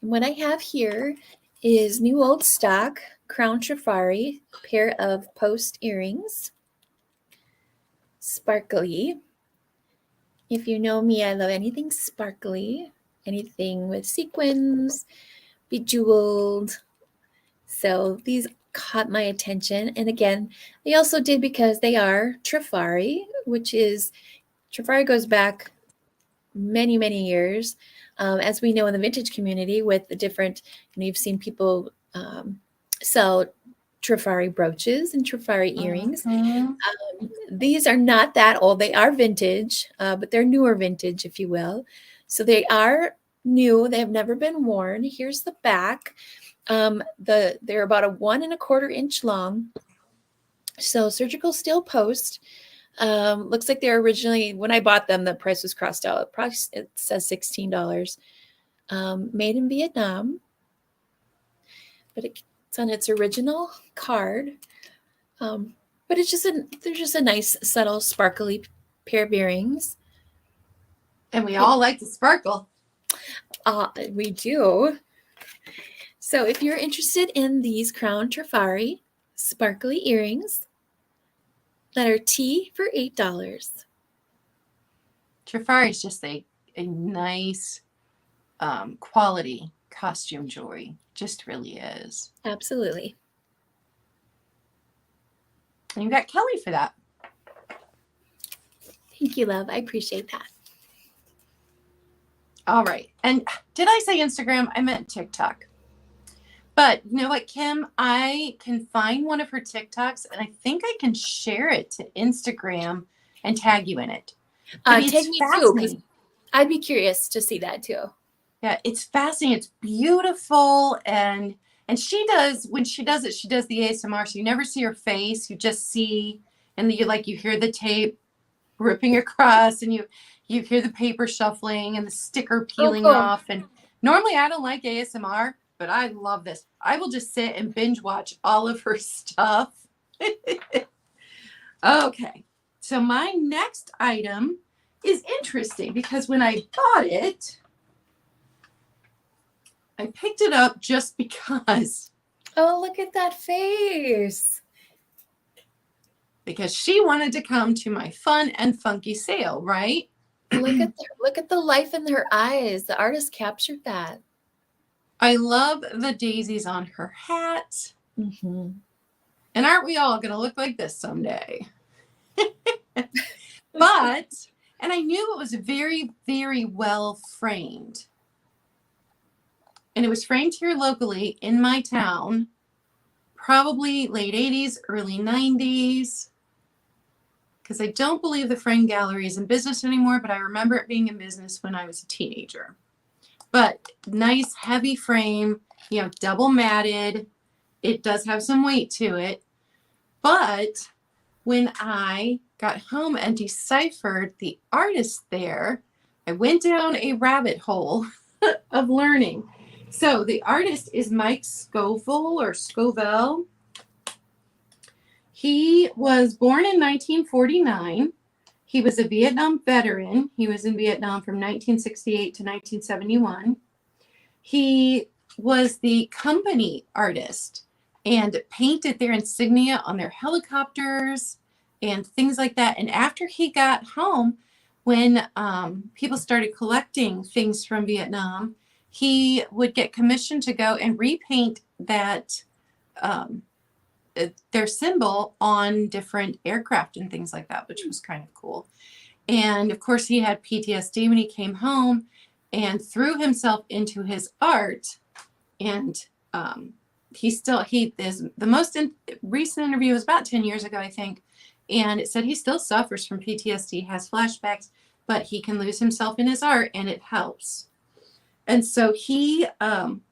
And what I have here is new old stock Crown Trifari pair of post earrings. Sparkly. If you know me, I love anything sparkly, anything with sequins, bejeweled. So these caught my attention. And again, they also did because they are Trifari, which is, Trifari goes back many, many years. As we know in the vintage community with the different, you've seen people sell Trifari brooches and Trifari earrings. Mm-hmm. These are not that old. They are vintage, but they're newer vintage, if you will. So they are new. They have never been worn. Here's the back. They're about a 1 1/4 inch long. So surgical steel post. Looks like they're originally, when I bought them, the price was crossed out. It says $16. Made in Vietnam, but it's on its original card. But they're just a nice, subtle, sparkly pair of earrings. And we all like to sparkle. We do. So if you're interested in these Crown Trifari sparkly earrings, letter T for $8. Trifari is just a nice quality costume jewelry. Just really is. Absolutely. And you got Kelly for that. Thank you, love. I appreciate that. All right. And did I say Instagram? I meant TikTok. But you know what, Kim? I can find one of her TikToks, and I think I can share it to Instagram and tag you in it. Tag me too, because I'd be curious to see that too. Yeah, it's fascinating. It's beautiful, and she does, when she does it, she does the ASMR, so you never see her face. You just see, and you hear the tape ripping across, and you hear the paper shuffling and the sticker peeling off. And normally I don't like ASMR, but I love this. I will just sit and binge watch all of her stuff. Okay, so my next item is interesting because when I bought it, I picked it up just because. Oh, look at that face. Because she wanted to come to my fun and funky sale, right? Look at the life in her eyes. The artist captured that. I love the daisies on her hat. Mm-hmm. And aren't we all going to look like this someday? But, and I knew it was very, very well framed. And it was framed here locally in my town, probably late 80s, early 90s. Because I don't believe the frame gallery is in business anymore, but I remember it being in business when I was a teenager. But nice, heavy frame, double matted. It does have some weight to it. But when I got home and deciphered the artist there, I went down a rabbit hole of learning. So the artist is Mike Scoville. He was born in 1949. He was a Vietnam veteran. He was in Vietnam from 1968 to 1971. He was the company artist and painted their insignia on their helicopters and things like that. And after he got home, when people started collecting things from Vietnam, he would get commissioned to go and repaint that their symbol on different aircraft and things like that, which was kind of cool. And of course, he had PTSD when he came home and threw himself into his art. And the most recent interview was about 10 years ago, I think. And it said he still suffers from PTSD, has flashbacks, but he can lose himself in his art and it helps. And so he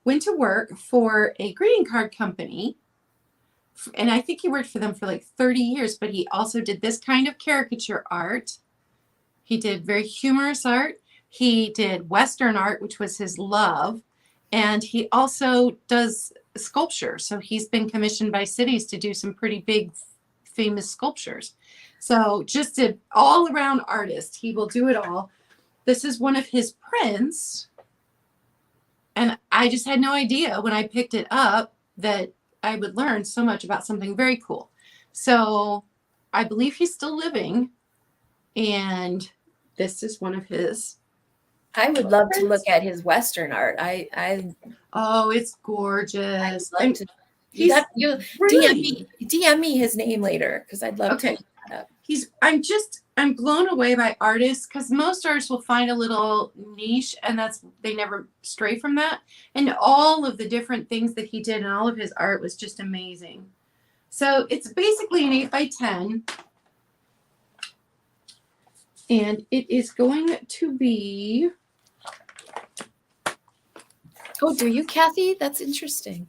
went to work for a greeting card company. And I think he worked for them for like 30 years, but he also did this kind of caricature art. He did very humorous art. He did Western art, which was his love. And he also does sculpture. So he's been commissioned by cities to do some pretty big, famous sculptures. So just an all around artist. He will do it all. This is one of his prints. And I just had no idea when I picked it up that I would learn so much about something very cool. So I believe he's still living. And this is one of his. I would love to look at his Western art. Oh, it's gorgeous. I'd love to. You DM me his name later because I'd love to look that up. I'm blown away by artists because most artists will find a little niche and they never stray from that. And all of the different things that he did and all of his art was just amazing. So it's basically an 8x10. And it is going to be. Oh, do you, Kathy? That's interesting.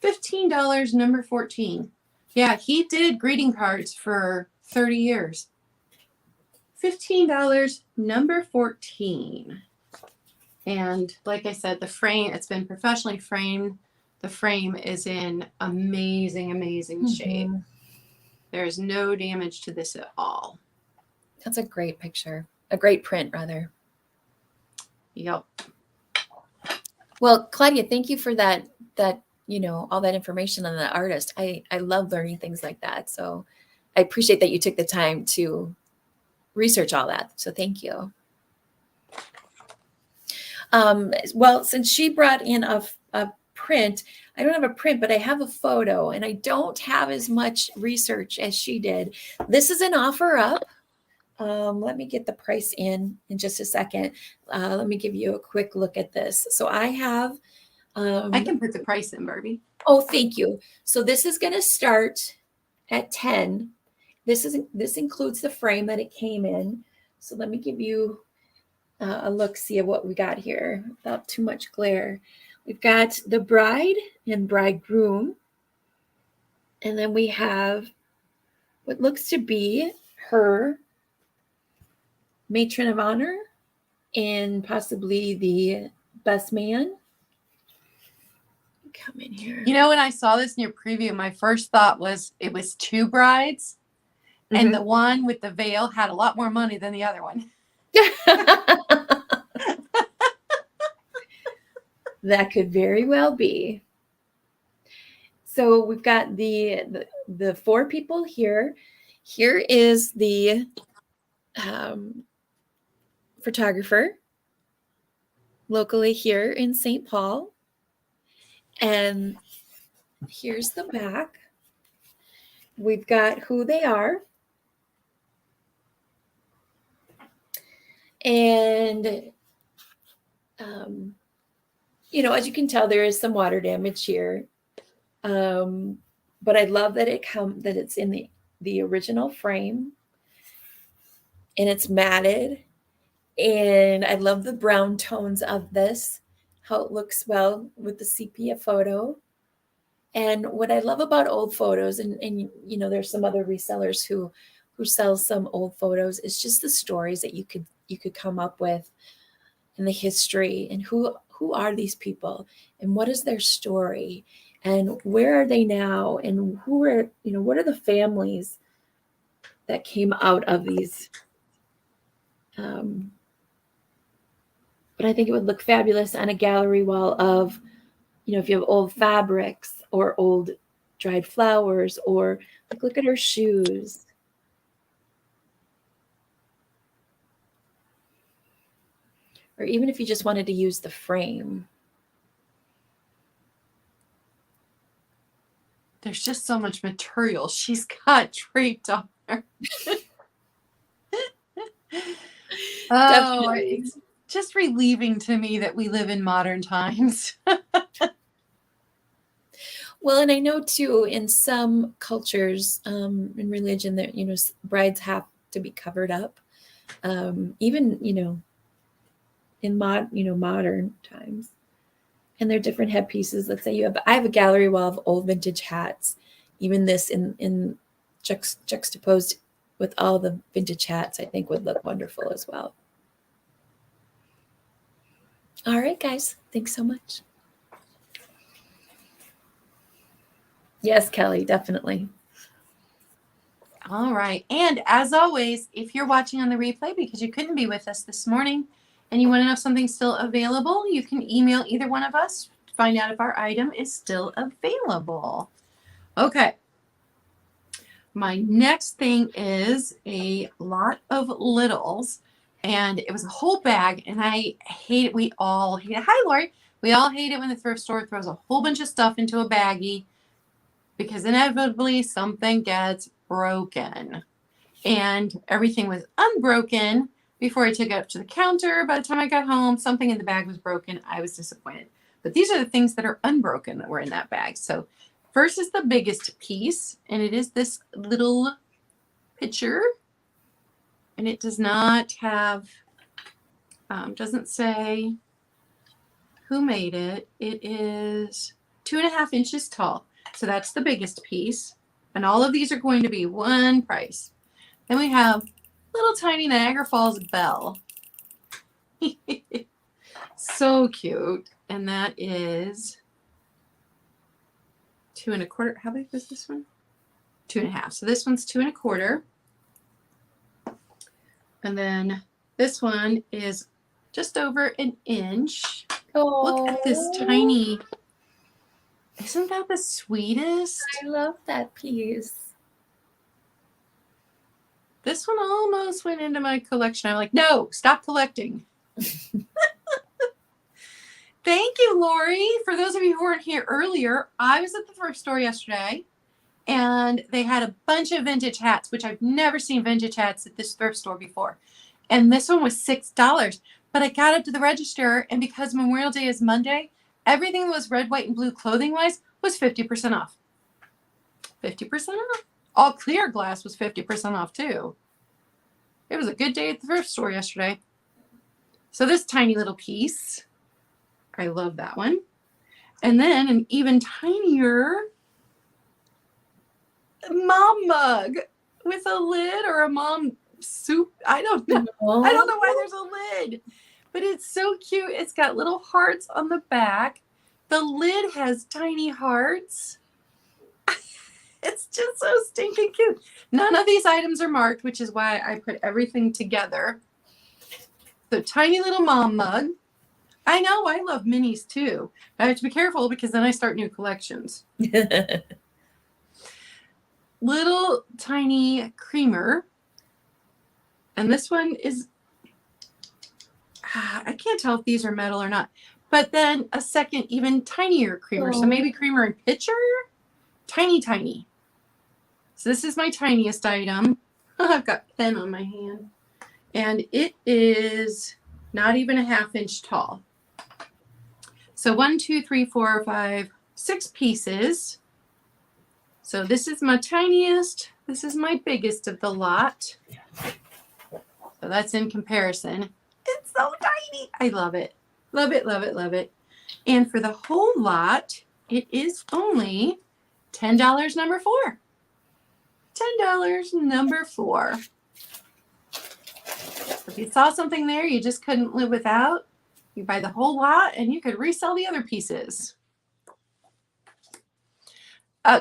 $15, number 14. Yeah, he did greeting cards for 30 years. $15, number 14. And like I said, the frame, it's been professionally framed. The frame is in amazing, amazing shape. There's no damage to this at all. That's a great picture. A great print, rather. Yep. Well, Claudia, thank you for that, all that information on the artist. I love learning things like that. So I appreciate that you took the time to research all that. So thank you. Well, since she brought in a print, I don't have a print, but I have a photo, and I don't have as much research as she did. This is an offer up. Let me get the price in just a second. Let me give you a quick look at this. So I have. I can put the price in, Barbie. Oh, thank you. So this is going to start at 10. This includes the frame that it came in. So let me give you a look-see of what we got here without too much glare. We've got the bride and bridegroom. And then we have what looks to be her matron of honor and possibly the best man. Come in here. You know, when I saw this in your preview, my first thought was it was two brides, and the one with the veil had a lot more money than the other one. That could very well be. So we've got the 4 people here. Here is the photographer locally here in St. Paul. And here's the back. We've got who they are. And, as you can tell, there is some water damage here. But I love that that it's in the original frame. And it's matted. And I love the brown tones of this, how it looks well with the sepia photo. And what I love about old photos, and there's some other resellers who sell some old photos, is just the stories that you could come up with, and the history, and who are these people, and what is their story, and where are they now, and what are the families that came out of these. But I think it would look fabulous on a gallery wall of, if you have old fabrics or old dried flowers, or look at her shoes. Or even if you just wanted to use the frame. There's just so much material she's got draped on her. It's just relieving to me that we live in modern times. Well, and I know too, in some cultures, in religion, that brides have to be covered up, even in modern times. And there are different headpieces. Let's say I have a gallery wall of old vintage hats. Even this in juxtaposed with all the vintage hats, I think would look wonderful as well. All right, guys. Thanks so much. Yes, Kelly, definitely. All right. And as always, if you're watching on the replay because you couldn't be with us this morning and you want to know if something's still available, you can email either one of us to find out if our item is still available. Okay. My next thing is a lot of littles, and it was a whole bag, and I hate it. We all hate it. Hi, Lori. We all hate it when the thrift store throws a whole bunch of stuff into a baggie because inevitably something gets broken. And everything was unbroken before I took it up to the counter. By the time I got home, something in the bag was broken. I was disappointed. But these are the things that are unbroken that were in that bag. So first is the biggest piece, and it is this little pitcher. And it does not have, doesn't say who made it. It is 2.5 inches tall. So that's the biggest piece. And all of these are going to be one price. Then we have little tiny Niagara Falls bell. So cute. And that is 2.25. How big is this one? 2.5. So this one's 2.25. And then this one is just over an inch. Oh, look at this tiny. Isn't that the sweetest? I love that piece. This one almost went into my collection. I'm like, no, stop collecting. Thank you, Lori. For those of you who weren't here earlier, I was at the thrift store yesterday, and they had a bunch of vintage hats, which I've never seen vintage hats at this thrift store before. And this one was $6. But I got up to the register, and because Memorial Day is Monday, everything that was red, white, and blue clothing-wise was 50% off. 50% off. All clear glass was 50% off, too. It was a good day at the thrift store yesterday. So this tiny little piece, I love that one. And then an even tinier mom mug with a lid or a mom soup. I don't know. I don't know why there's a lid, but it's so cute. It's got little hearts on the back. The lid has tiny hearts. It's just so stinking cute. None of these items are marked, which is why I put everything together. The tiny little mom mug. I know, I love minis too. I have to be careful because then I start new collections. Little tiny creamer. And this one is, I can't tell if these are metal or not. But then a second, even tinier creamer. So maybe creamer and pitcher? Tiny, tiny. So this is my tiniest item. I've got pen on my hand. And it is not even a 1/2 inch tall. So 1, 2, 3, 4, 5, 6 pieces. So this is my tiniest. This is my biggest of the lot. So that's in comparison. It's so tiny. I love it. Love it, love it, love it. And for the whole lot, it is only $10 number 4. $10 number 4. If you saw something there you just couldn't live without, you buy the whole lot and you could resell the other pieces.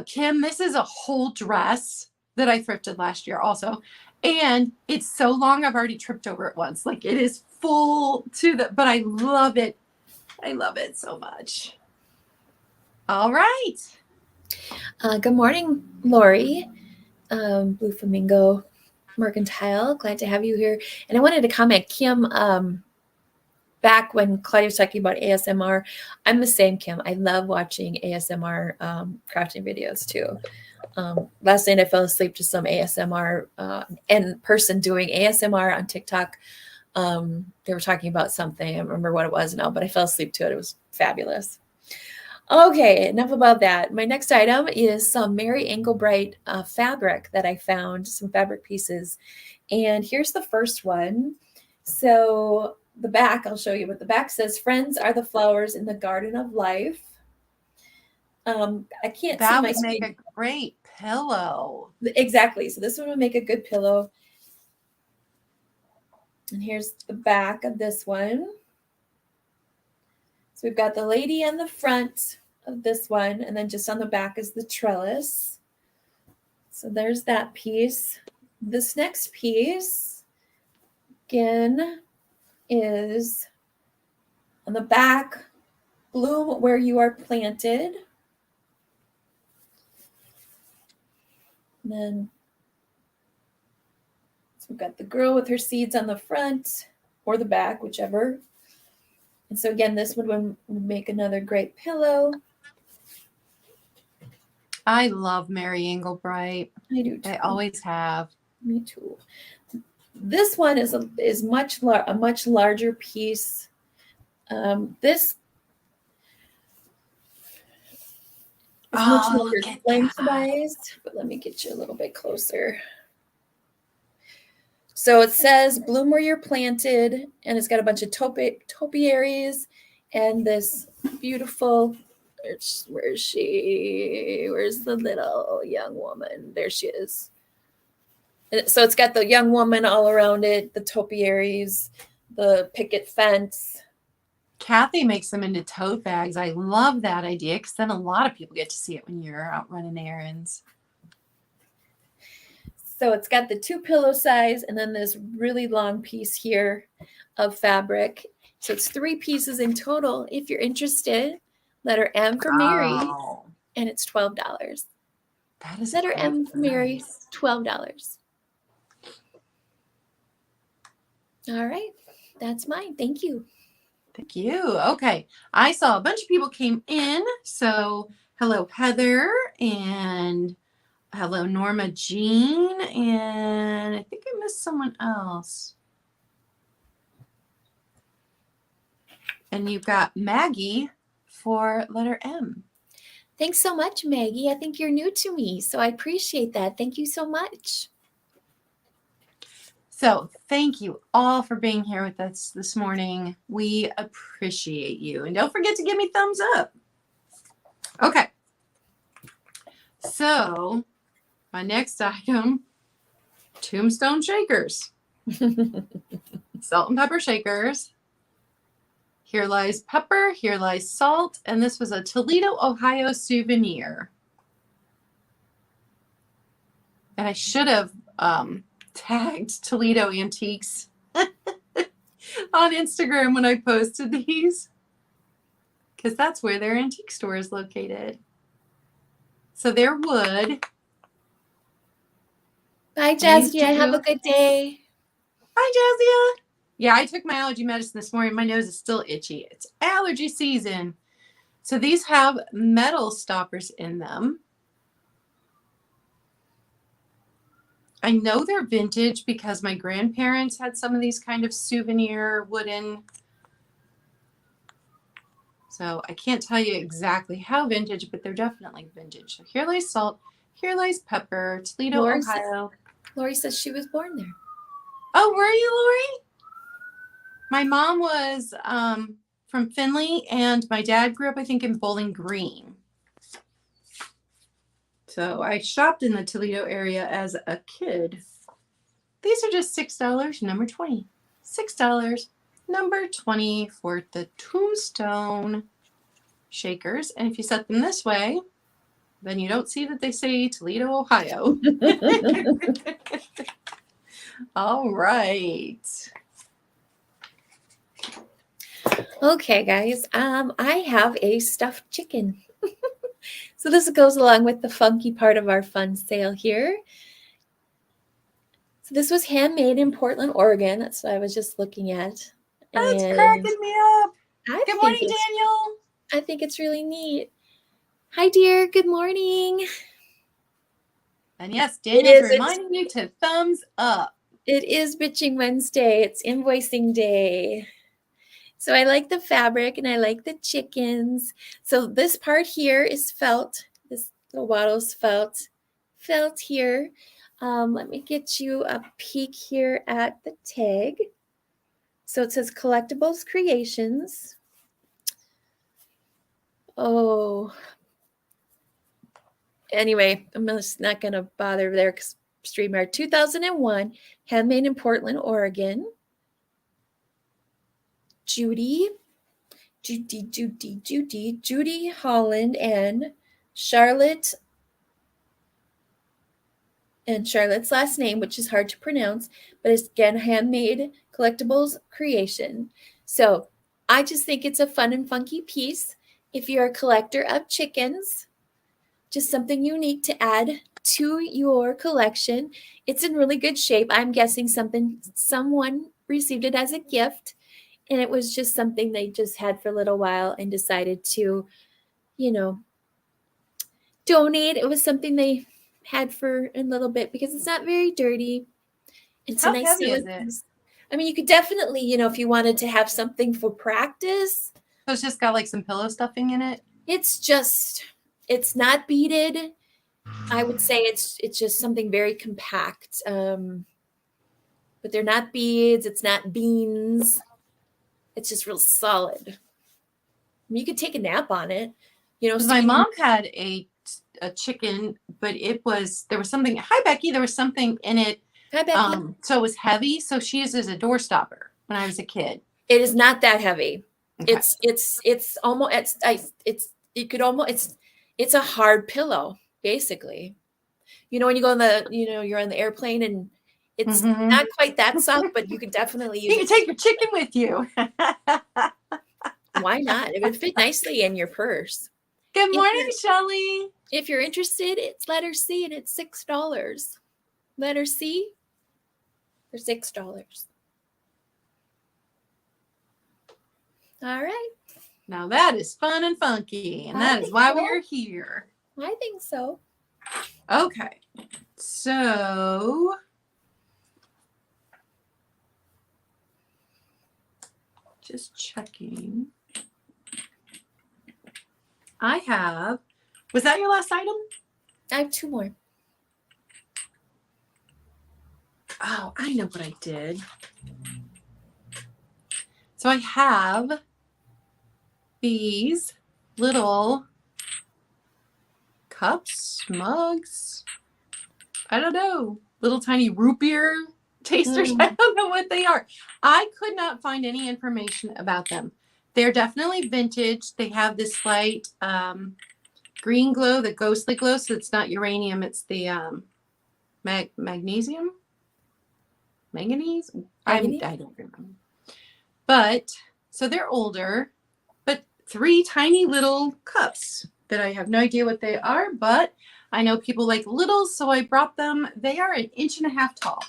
Kim, this is a whole dress that I thrifted last year also. And it's so long I've already tripped over it once. Like it is full to the, but I love it. I love it so much. All right. Good morning, Lori. Blue Flamingo Mercantile. Glad to have you here. And I wanted to comment, Kim, back when Claudia was talking about ASMR, I'm the same, Kim. I love watching ASMR crafting videos too. Last night I fell asleep to some ASMR and person doing ASMR on TikTok. They were talking about something. I don't remember what it was now, but I fell asleep to it. It was fabulous. Okay, enough about that. My next item is some Mary Englebright fabric that I found, some fabric pieces. And here's the first one. So the back, I'll show you what the back says. Friends are the flowers in the garden of life. I can't that see my would screen. make a great pillow. Exactly. So this one would make a good pillow. And here's the back of this one. So we've got the lady in the front of this one, and then just on the back is the trellis. So there's that piece. This next piece, again, is on the back, bloom where you are planted. And then so we've got the girl with her seeds on the front or the back, whichever. And so again, this would make another great pillow. I love Mary Englebright. I do too. I always have. Me too. This one is a much larger piece. This is much longer lengthwise, but let me get you a little bit closer. So it says bloom where you're planted, and it's got a bunch of topiaries and this beautiful, where is she? Where's the little young woman? There she is. So it's got the young woman all around it, the topiaries, the picket fence. Kathy makes them into tote bags. I love that idea because then a lot of people get to see it when you're out running errands. So it's got the 2 pillow size and then this really long piece here of fabric. So it's 3 pieces in total. If you're interested, letter M for Mary, and it's $12. That is letter M for Mary, $12. All right, that's mine. Thank you. Thank you. Okay, I saw a bunch of people came in. So hello, Heather, and hello, Norma Jean, and I think I missed someone else. And you've got Maggie for letter M. Thanks so much, Maggie. I think you're new to me, so I appreciate that. Thank you so much. So thank you all for being here with us this morning. We appreciate you. And don't forget to give me thumbs up. Okay. So my next item, tombstone shakers. Salt and pepper shakers. Here lies pepper, here lies salt, and this was a Toledo, Ohio souvenir. And I should have tagged Toledo Antiques on Instagram when I posted these, because that's where their antique store is located. So they're wood. Bye, Jazzy. Have a good day. Bye, Jazzy. Yeah, I took my allergy medicine this morning. My nose is still itchy. It's allergy season. So these have metal stoppers in them. I know they're vintage because my grandparents had some of these kind of souvenir wooden. So I can't tell you exactly how vintage, but they're definitely vintage. So here lies salt, here lies pepper, Toledo, Ohio. Lori says she was born there. Oh, were you, Lori? My mom was from Findlay, and my dad grew up, I think, in Bowling Green. So I shopped in the Toledo area as a kid. These are just $6, number 20. $6, number 20 for the tombstone shakers. And if you set them this way, then you don't see that they say Toledo, Ohio. All right. Okay, guys. I have a stuffed chicken. So this goes along with the funky part of our fun sale here. So this was handmade in Portland, Oregon. That's what I was just looking at. That's cracking me up. Good morning, Daniel. I think it's really neat. Hi, dear. Good morning. And yes, Daniel's reminding you to thumbs up. It is Bitching Wednesday. It's invoicing day. So I like the fabric and I like the chickens. So this part here is felt. This little wattle's felt here. Let me get you a peek here at the tag. So it says Collectibles Creations. Oh. Anyway, I'm just not going to bother there because StreamYard 2001, handmade in Portland, Oregon. Judy Judy Holland and Charlotte, and Charlotte's last name, which is hard to pronounce, but it's again handmade collectibles creation. So I just think it's a fun and funky piece. If you're a collector of chickens, just something unique to add to your collection. It's in really good shape. I'm guessing someone received it as a gift, and it was just something they just had for a little while and decided to, donate. It was something they had for a little bit because it's not very dirty. It's How a nice heavy is it? I mean, you could definitely, if you wanted to have something for practice. So it's just got like some pillow stuffing in it? It's not beaded. I would say it's just something very compact. But they're not beads. It's not beans. It's just real solid. I mean, you could take a nap on it. Because my mom had a chicken, but there was something. Hi, Becky. There was something in it. Hi, Becky. So it was heavy. So she used it as a door stopper when I was a kid. It is not that heavy. Okay. It's almost it's a hard pillow basically. When you go on you're on the airplane and it's not quite that soft, but you could definitely use you can take your chicken with you. Why not? It would fit nicely in your purse. Good morning, Shelly. If you're interested, it's letter C and it's $6. Letter C for $6. All right. Now that is fun and funky, and that is why we are here. I think so. Okay. So just checking. Was that your last item? I have 2 more. Oh, I know what I did. So I have these little cups, mugs, I don't know, little tiny root beer tasters. I don't know what they are. I could not find any information about them. They're definitely vintage. They have this slight green glow, the ghostly glow. So it's not uranium. It's the magnesium? Manganese? I don't remember. But, so they're older, but 3 tiny little cups that I have no idea what they are, but I know people like little, so I brought them. They are 1.5 inches tall.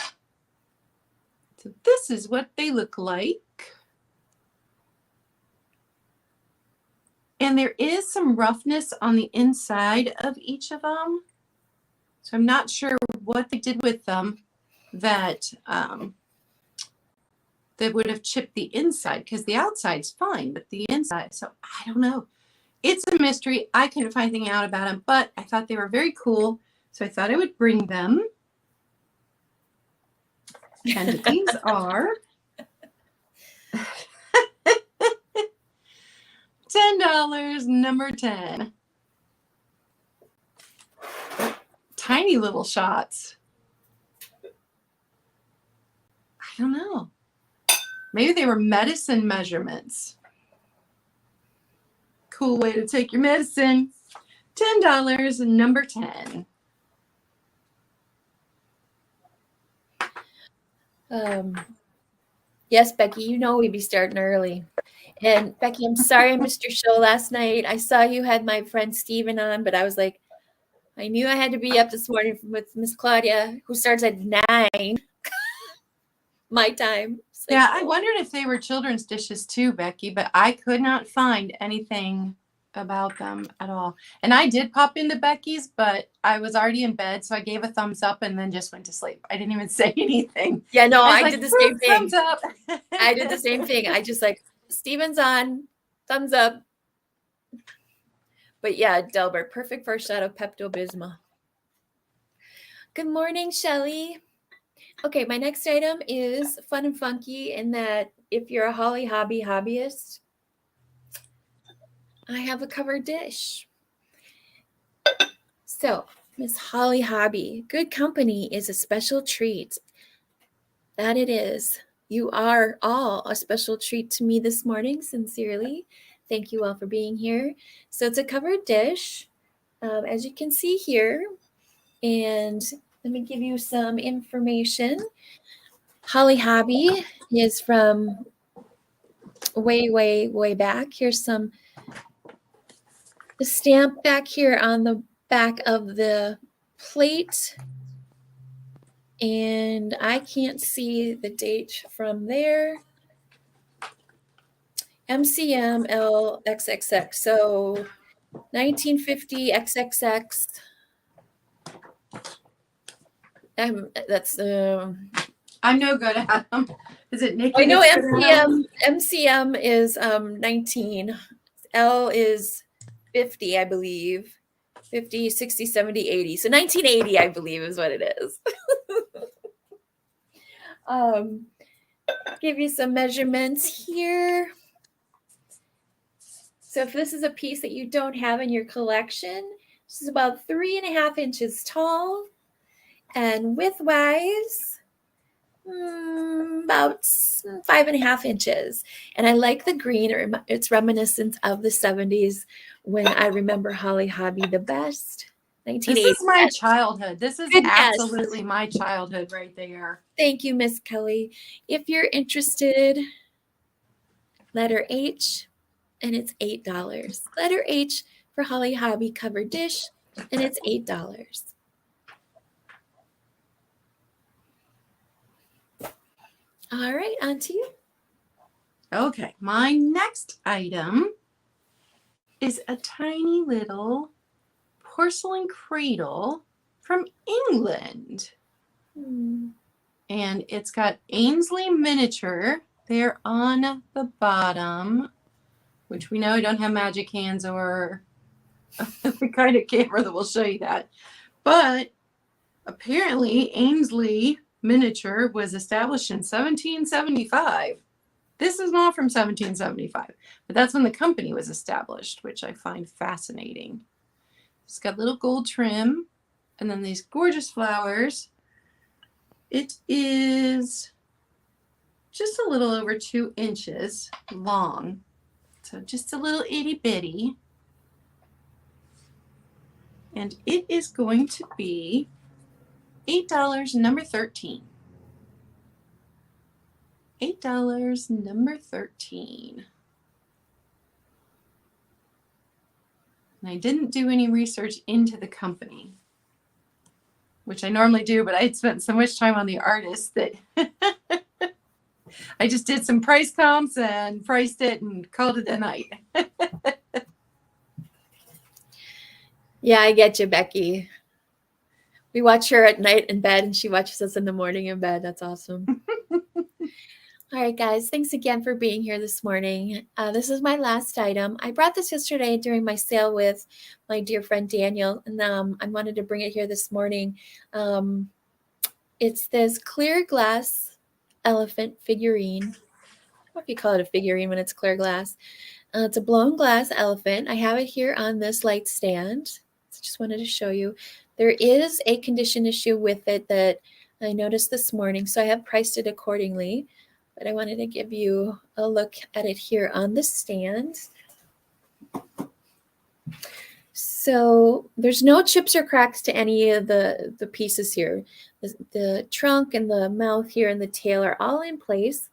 So this is what they look like. And there is some roughness on the inside of each of them. So I'm not sure what they did with them that would have chipped the inside, because the outside's fine, but the inside, so I don't know. It's a mystery. I couldn't find anything out about them, but I thought they were very cool, so I thought I would bring them. And these are $10, number 10. Tiny little shots. I don't know. Maybe they were medicine measurements. Cool way to take your medicine. $10, number 10. Yes, Becky, we'd be starting early. And Becky, I'm sorry I missed your show last night. I saw you had my friend Steven on, but I was like, I knew I had to be up this morning with Miss Claudia, who starts at 9 my time. Yeah, I wondered if they were children's dishes too, Becky, but I could not find anything about them at all. And I did pop into Becky's, but I was already in bed, so I gave a thumbs up and then just went to sleep. I didn't even say anything. Yeah, no, I did the same thing. Thumbs up. I did the same thing. I just Steven's on, thumbs up. But yeah, Delbert, perfect first shot of Pepto-Bismol. Good morning, Shelly. Okay, my next item is fun and funky in that if you're a Holly Hobby hobbyist, I have a covered dish. So, Miss Holly Hobby, good company is a special treat. That it is. You are all a special treat to me this morning, sincerely. Thank you all for being here. So it's a covered dish, as you can see here. And let me give you some information. Holly Hobby is from way, way, way back. Here's the stamp back here on the back of the plate. And I can't see the date from there. MCMLXXX. So 1950 XXX. That's I'm no good at them. Is it Nikki? I know that's good at 'em? MCM is 19. L is 50, I believe. 50, 60, 70, 80. So 1980, I believe, is what it is. Give you some measurements here. So if this is a piece that you don't have in your collection, this is about 3.5 inches tall, and width-wise, about 5.5 inches. And I like the green. It's reminiscent of the 70s when I remember Holly Hobby the best. 1980. This is my childhood. This is Good guess. absolutely my childhood right there. Thank you, Miss Kelly. If you're interested, letter H, and it's $8. Letter H for Holly Hobby covered dish, and it's $8. All right, on to you. Okay, my next item is a tiny little porcelain cradle from England. And it's got Ainsley miniature there on the bottom, which we know I don't have magic hands or the kind of camera that will show you that. But apparently Ainsley miniature was established in 1775. This is not from 1775, but that's when the company was established, which I find fascinating. It's got little gold trim and then these gorgeous flowers. It is just a little over 2 inches long. So just a little itty bitty. And it is going to be $8, number 13. $8, number 13. And I didn't do any research into the company, which I normally do, but I had spent so much time on the artist that I just did some price comps and priced it and called it a night. Yeah, I get you, Becky. We watch her at night in bed, and she watches us in the morning in bed. That's awesome. All right, guys, thanks again for being here this morning. This is my last item. I brought this yesterday during my sale with my dear friend Daniel, and I wanted to bring it here this morning. It's this clear glass elephant figurine. I don't know if you call it a figurine when it's clear glass. It's a blown glass elephant. I have it here on this light stand. So just wanted to show you. There is a condition issue with it that I noticed this morning, so I have priced it accordingly. But I wanted to give you a look at it here on the stand. So there's no chips or cracks to any of the pieces here. The trunk and the mouth here and the tail are all in place.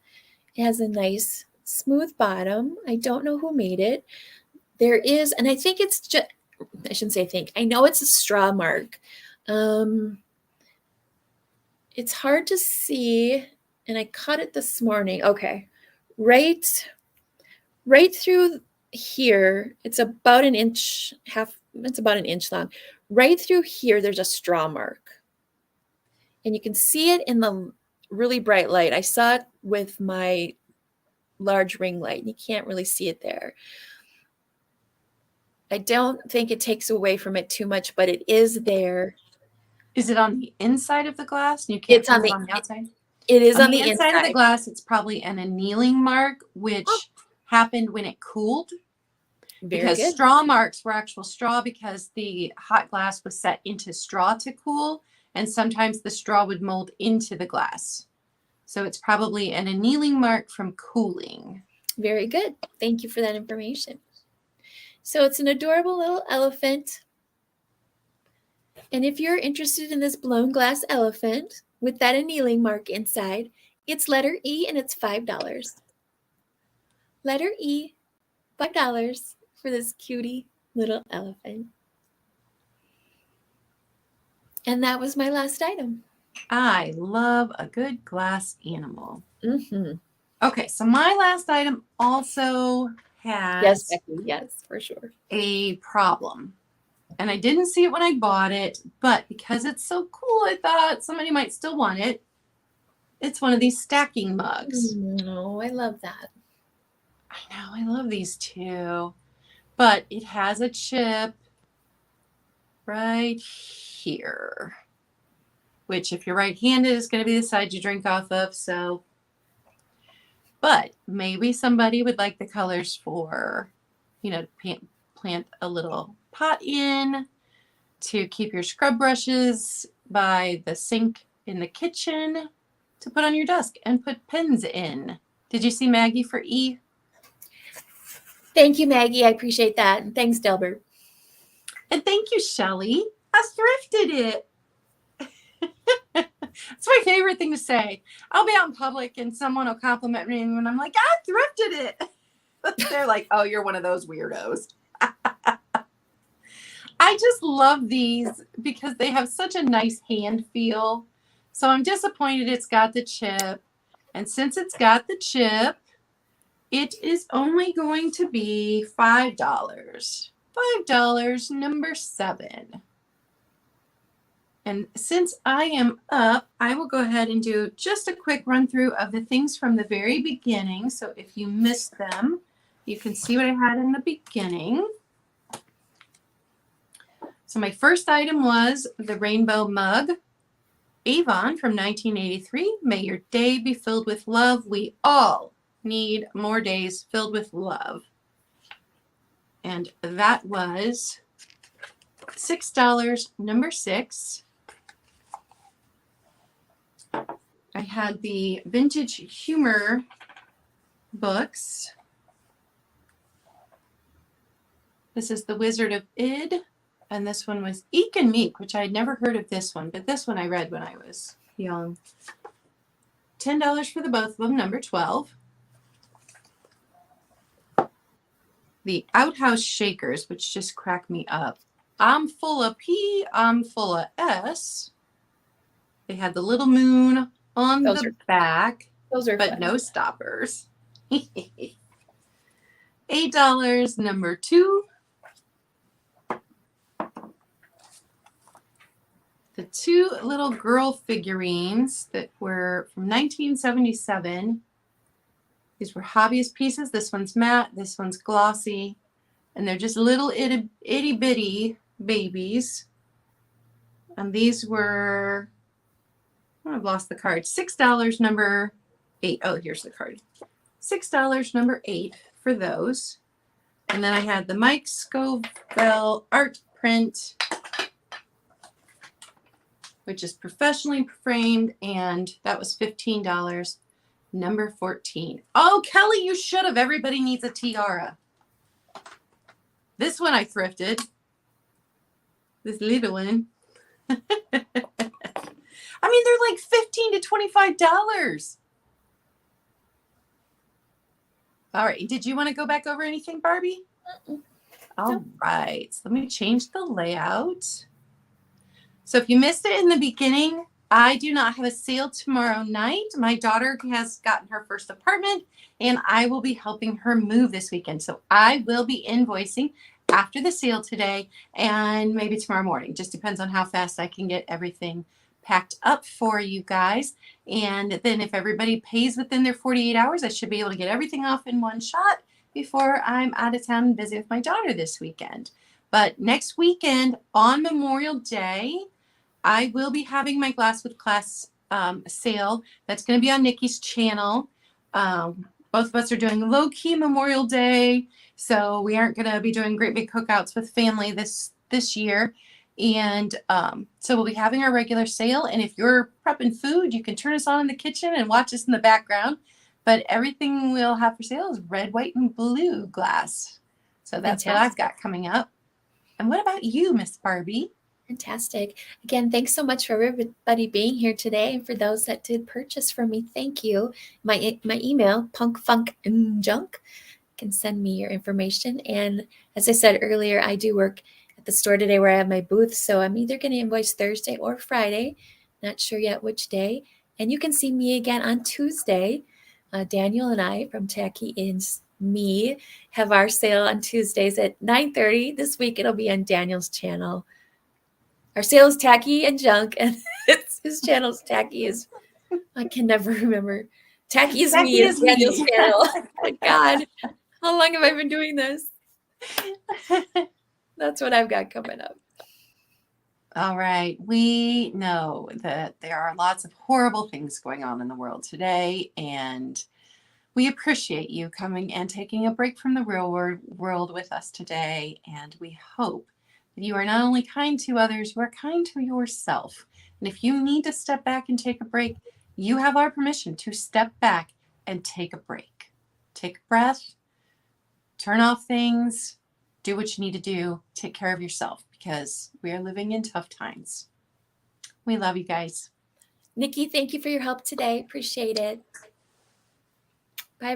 It has a nice smooth bottom. I don't know who made it. There is, and I think it's just, I shouldn't say I think, I know it's a straw mark. It's hard to see, and I caught it this morning. Okay, right through here, it's about an inch, it's about an inch long. Right through here, there's a straw mark. And you can see it in the really bright light. I saw it with my large ring light. You can't really see it there. I don't think it takes away from it too much, but it is there. Is it on the inside of the glass? You can't see it on the outside? It is on the the inside of the glass. It's probably an annealing mark, which happened when it cooled. Because straw marks were actual straw because the hot glass was set into straw to cool, and sometimes the straw would mold into the glass. So it's probably an annealing mark from cooling. Very good. Thank you for that information. So it's an adorable little elephant. And if you're interested in this blown glass elephant with that annealing mark inside, it's letter E and it's $5. Letter E, $5 for this cutie little elephant. And that was my last item. I love a good glass animal. Mm-hmm. Okay, so my last item also has Yes, Becky, yes, for sure. a problem. And I didn't see it when I bought it, but because it's so cool, I thought somebody might still want it. It's one of these stacking mugs. No, I love that. I know, I love these too. But it has a chip right here, which if you're right-handed is going to be the side you drink off of. So, but maybe somebody would like the colors for, to plant a little pot in, to keep your scrub brushes by the sink in the kitchen, to put on your desk and put pens in. Did you see Maggie for E? Thank you, Maggie. I appreciate that. And thanks, Delbert. And thank you, Shelly. I thrifted it. It's my favorite thing to say. I'll be out in public and someone will compliment me and I'm like, I thrifted it. They're like, oh, you're one of those weirdos. I just love these because they have such a nice hand feel. So I'm disappointed it's got the chip. And since it's got the chip, it is only going to be $5. $5, number 7. And since I am up, I will go ahead and do just a quick run through of the things from the very beginning. So if you missed them, you can see what I had in the beginning. So my first item was the rainbow mug, Avon from 1983. May your day be filled with love. We all need more days filled with love. And that was $6, number 6. I had the vintage humor books. This is The Wizard of Id. And this one was Eek and Meek, which I had never heard of this one, but this one I read when I was young. $10 for the both of them, number 12. The Outhouse Shakers, which just crack me up. I'm full of P, I'm full of S. They had the little moon on the back, but fun. No stoppers. $8, number 2. The 2 little girl figurines that were from 1977. These were hobbyist pieces. This one's matte, this one's glossy, and they're just little itty bitty babies. And these were, I've lost the card. $6, number 8. Oh, here's the card. $6, number 8 for those. And then I had the Mike Scoville art print, which is professionally framed, and that was $15, number 14. Oh, Kelly, you should have. Everybody needs a tiara. This one I thrifted. This little one. I mean, they're like $15 to $25. All right. Did you want to go back over anything, Barbie? All right. So let me change the layout. So if you missed it in the beginning, I do not have a sale tomorrow night. My daughter has gotten her first apartment, and I will be helping her move this weekend. So I will be invoicing after the sale today and maybe tomorrow morning. Just depends on how fast I can get everything packed up for you guys. And then if everybody pays within their 48 hours, I should be able to get everything off in one shot before I'm out of town and busy with my daughter this weekend. But next weekend on Memorial Day, I will be having my Glass with Class sale. That's going to be on Nikki's channel. Both of us are doing low-key Memorial Day, so we aren't going to be doing great big cookouts with family this year. And so we'll be having our regular sale. And if you're prepping food, you can turn us on in the kitchen and watch us in the background. But everything we'll have for sale is red, white, and blue glass. So that's what I've got coming up. And what about you, Miss Barbie? Fantastic. Again, thanks so much for everybody being here today. And for those that did purchase from me, thank you. My email, punkfunkjunk, can send me your information. And as I said earlier, I do work at the store today where I have my booth. So I'm either going to invoice Thursday or Friday. Not sure yet which day. And you can see me again on Tuesday. Daniel and I from Tacky and Me have our sale on Tuesdays at 9:30. This week it'll be on Daniel's channel. Our sale is Tacky and Junk, and his channel's Tacky is, I can never remember. Tacky is Me is Daniel's channel. Oh my God. How long have I been doing this? That's what I've got coming up. All right. We know that there are lots of horrible things going on in the world today, and we appreciate you coming and taking a break from the real world with us today. And we hope that you are not only kind to others, you are kind to yourself. And if you need to step back and take a break, you have our permission to step back and take a break. Take a breath, turn off things, do what you need to do, take care of yourself, because we are living in tough times. We love you guys. Nikki, thank you for your help today. Appreciate it.